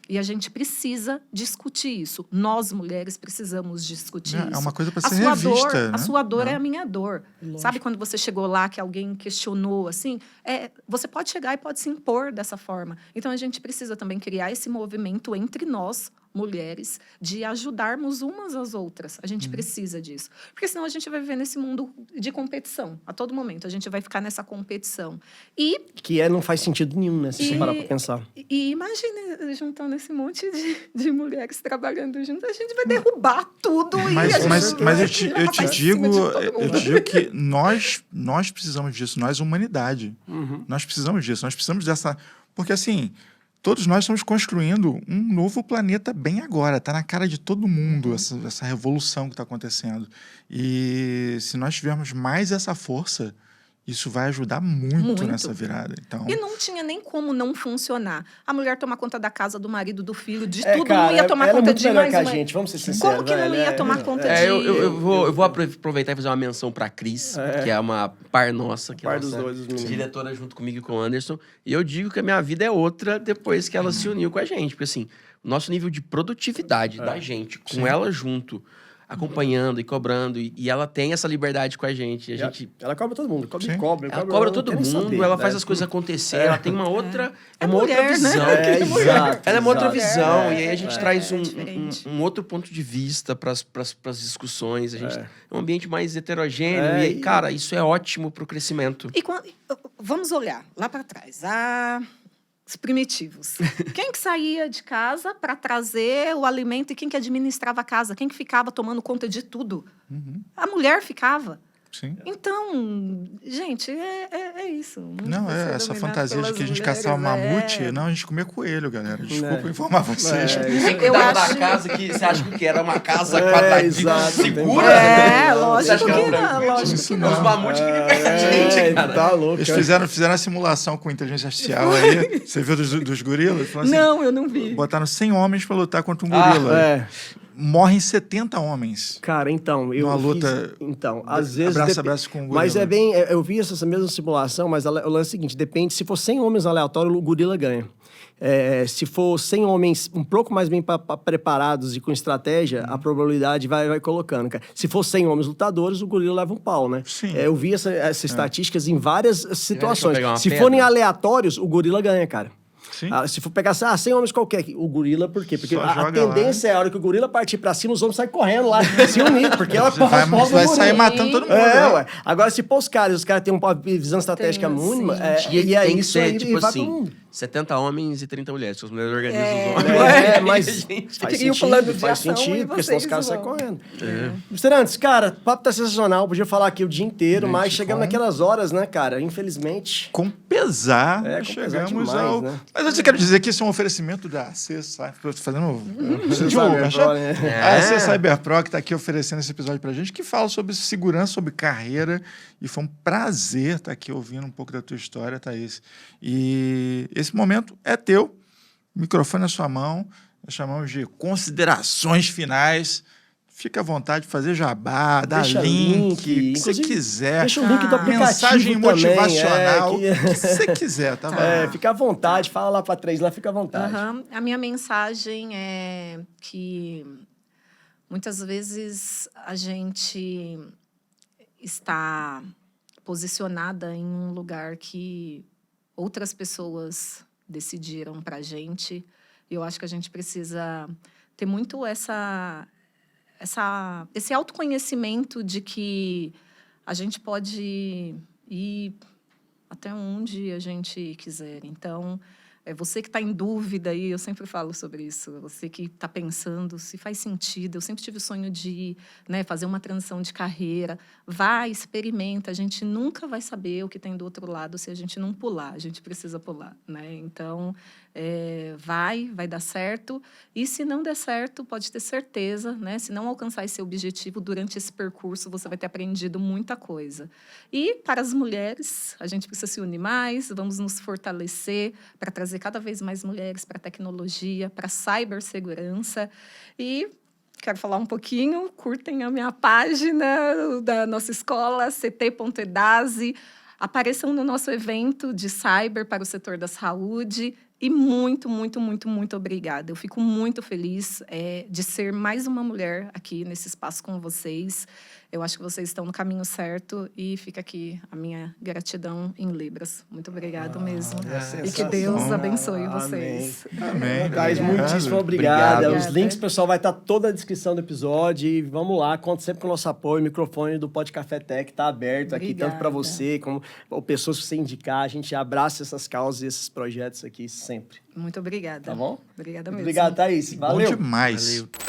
E a gente precisa discutir isso. Nós, mulheres, precisamos discutir isso. É uma coisa para ser revista, né? A sua dor é a minha dor. Lógico. Sabe quando você chegou lá, que alguém questionou, assim? Você pode chegar e pode se impor dessa forma. Então, a gente precisa também criar esse movimento entre nós, mulheres, de ajudarmos umas às outras. A gente precisa disso. Porque senão a gente vai viver nesse mundo de competição. A todo momento, a gente vai ficar nessa competição. Que não faz sentido nenhum, né? Se você parar pra pensar. E imagine, juntando esse monte de mulheres trabalhando juntas, a gente vai derrubar tudo. Mas eu te digo que nós precisamos disso, nós, humanidade. Nós precisamos disso, nós precisamos dessa... Porque, assim... Todos nós estamos construindo um novo planeta bem agora. Está na cara de todo mundo essa revolução que está acontecendo. E se nós tivermos mais essa força, isso vai ajudar muito nessa virada. Então... E não tinha nem como não funcionar. A mulher tomar conta da casa, do marido, do filho, de tudo, cara, não ia tomar conta de mais uma... gente, vamos ser sinceros. Como que não ia tomar conta de... Eu vou aproveitar e fazer uma menção pra Cris, que é uma par nossa, que é nossa diretora junto comigo e com o Anderson. E eu digo que a minha vida é outra depois que ela se uniu com a gente. Porque assim, o nosso nível de produtividade da gente, com ela junto... acompanhando e cobrando, e ela tem essa liberdade com a gente. Ela cobra todo mundo, ela cobra todo mundo, ela faz as coisas acontecer, ela tem uma outra, outra visão. Né? Ela é uma outra visão, e aí a gente traz um outro ponto de vista para as discussões. A gente é um ambiente mais heterogêneo, e cara, isso é ótimo para o crescimento. E vamos olhar lá para trás. Os primitivos. Quem que saía de casa para trazer o alimento e quem que administrava a casa? Quem que ficava tomando conta de tudo? A mulher ficava. Sim. Então, gente, é isso. Não, essa fantasia de que a gente caçava mamute, não, a gente comia coelho, galera. Desculpa informar vocês. Quem cuidava da casa que você acha que era uma casa quadradinha segura? Lógico que não. Lógico que não. Os mamutes que vivem com a gente, cara. Tá louco. Eles fizeram a simulação com inteligência artificial aí. Você viu dos gorilas? Assim, não, eu não vi. Botaram 100 homens para lutar contra um gorila. Morrem 70 homens. Cara, então, eu luta. Então, às vezes. Abraço com o gorila. Mas é bem. Eu vi essa mesma simulação, mas o lance é o seguinte: depende. Se for 100 homens aleatórios, o gorila ganha. Se for 100 homens um pouco mais bem preparados e com estratégia, a probabilidade vai colocando, cara. Se for 100 homens lutadores, o gorila leva um pau, né? Sim. Eu vi essas estatísticas em várias situações. Se forem aleatórios, o gorila ganha, cara. Se for pegar 100 homens qualquer, o gorila, por quê? Porque a tendência é a hora que o gorila partir pra cima, os homens saem correndo lá, se unir, porque ela vai sair matando todo mundo. Ué. Agora, se pôr os caras têm uma visão estratégica mínima, e aí isso aí tipo vai assim, pro mundo. 70 homens e 30 mulheres, que as mulheres organizam os homens. Mas faz sentido, porque senão os caras saem correndo. Mr. Antes, cara, o papo tá sensacional, podia falar aqui o dia inteiro, mas chegamos naquelas horas, né, cara? Infelizmente. Com pesar, chegamos ao... Né? Mas eu quero dizer que isso é um oferecimento da AC Cyberpro, fazendo a AC Cyberpro, que tá aqui oferecendo esse episódio pra gente, que fala sobre segurança, sobre carreira, e foi um prazer estar aqui ouvindo um pouco da tua história, Thaís. E esse momento é teu, o microfone na sua mão, nós chamamos de considerações finais. Fica à vontade de fazer jabá, dar link, o que você quiser. Deixa o link do aplicativo mensagem motivacional, o que você quiser, tá bom? Fica à vontade, fala lá para 3 lá, fica à vontade. A minha mensagem é que muitas vezes a gente está posicionada em um lugar que outras pessoas decidiram pra gente. E eu acho que a gente precisa ter muito esse autoconhecimento de que a gente pode ir até onde a gente quiser. Então, É você que está em dúvida aí, eu sempre falo sobre isso. Você que está pensando se faz sentido. Eu sempre tive o sonho de, né, fazer uma transição de carreira. Vai, experimenta. A gente nunca vai saber o que tem do outro lado se a gente não pular. A gente precisa pular, né? Então, vai dar certo. E se não der certo, pode ter certeza, né? Se não alcançar esse objetivo durante esse percurso, você vai ter aprendido muita coisa. E para as mulheres, a gente precisa se unir mais, vamos nos fortalecer para trazer cada vez mais mulheres para a tecnologia, para a cibersegurança. E quero falar um pouquinho, curtem a minha página da nossa escola, ct.edase, apareçam no nosso evento de cyber para o setor da saúde. E muito, muito, muito, muito obrigada. Eu fico muito feliz de ser mais uma mulher aqui nesse espaço com vocês. Eu acho que vocês estão no caminho certo e fica aqui a minha gratidão em libras. Muito obrigado mesmo. E que Deus abençoe vocês. Amém. Thais, muitíssimo obrigada. Obrigado. Os links, pessoal, vai estar toda a descrição do episódio. E vamos lá, conta sempre com o nosso apoio. O microfone do Pod Café Tech está aberto aqui, tanto para você como pessoas que você indicar. A gente abraça essas causas e esses projetos aqui sempre. Muito obrigada. Tá bom? Obrigada mesmo. Obrigado, Thaís. Valeu. Bom demais. Valeu.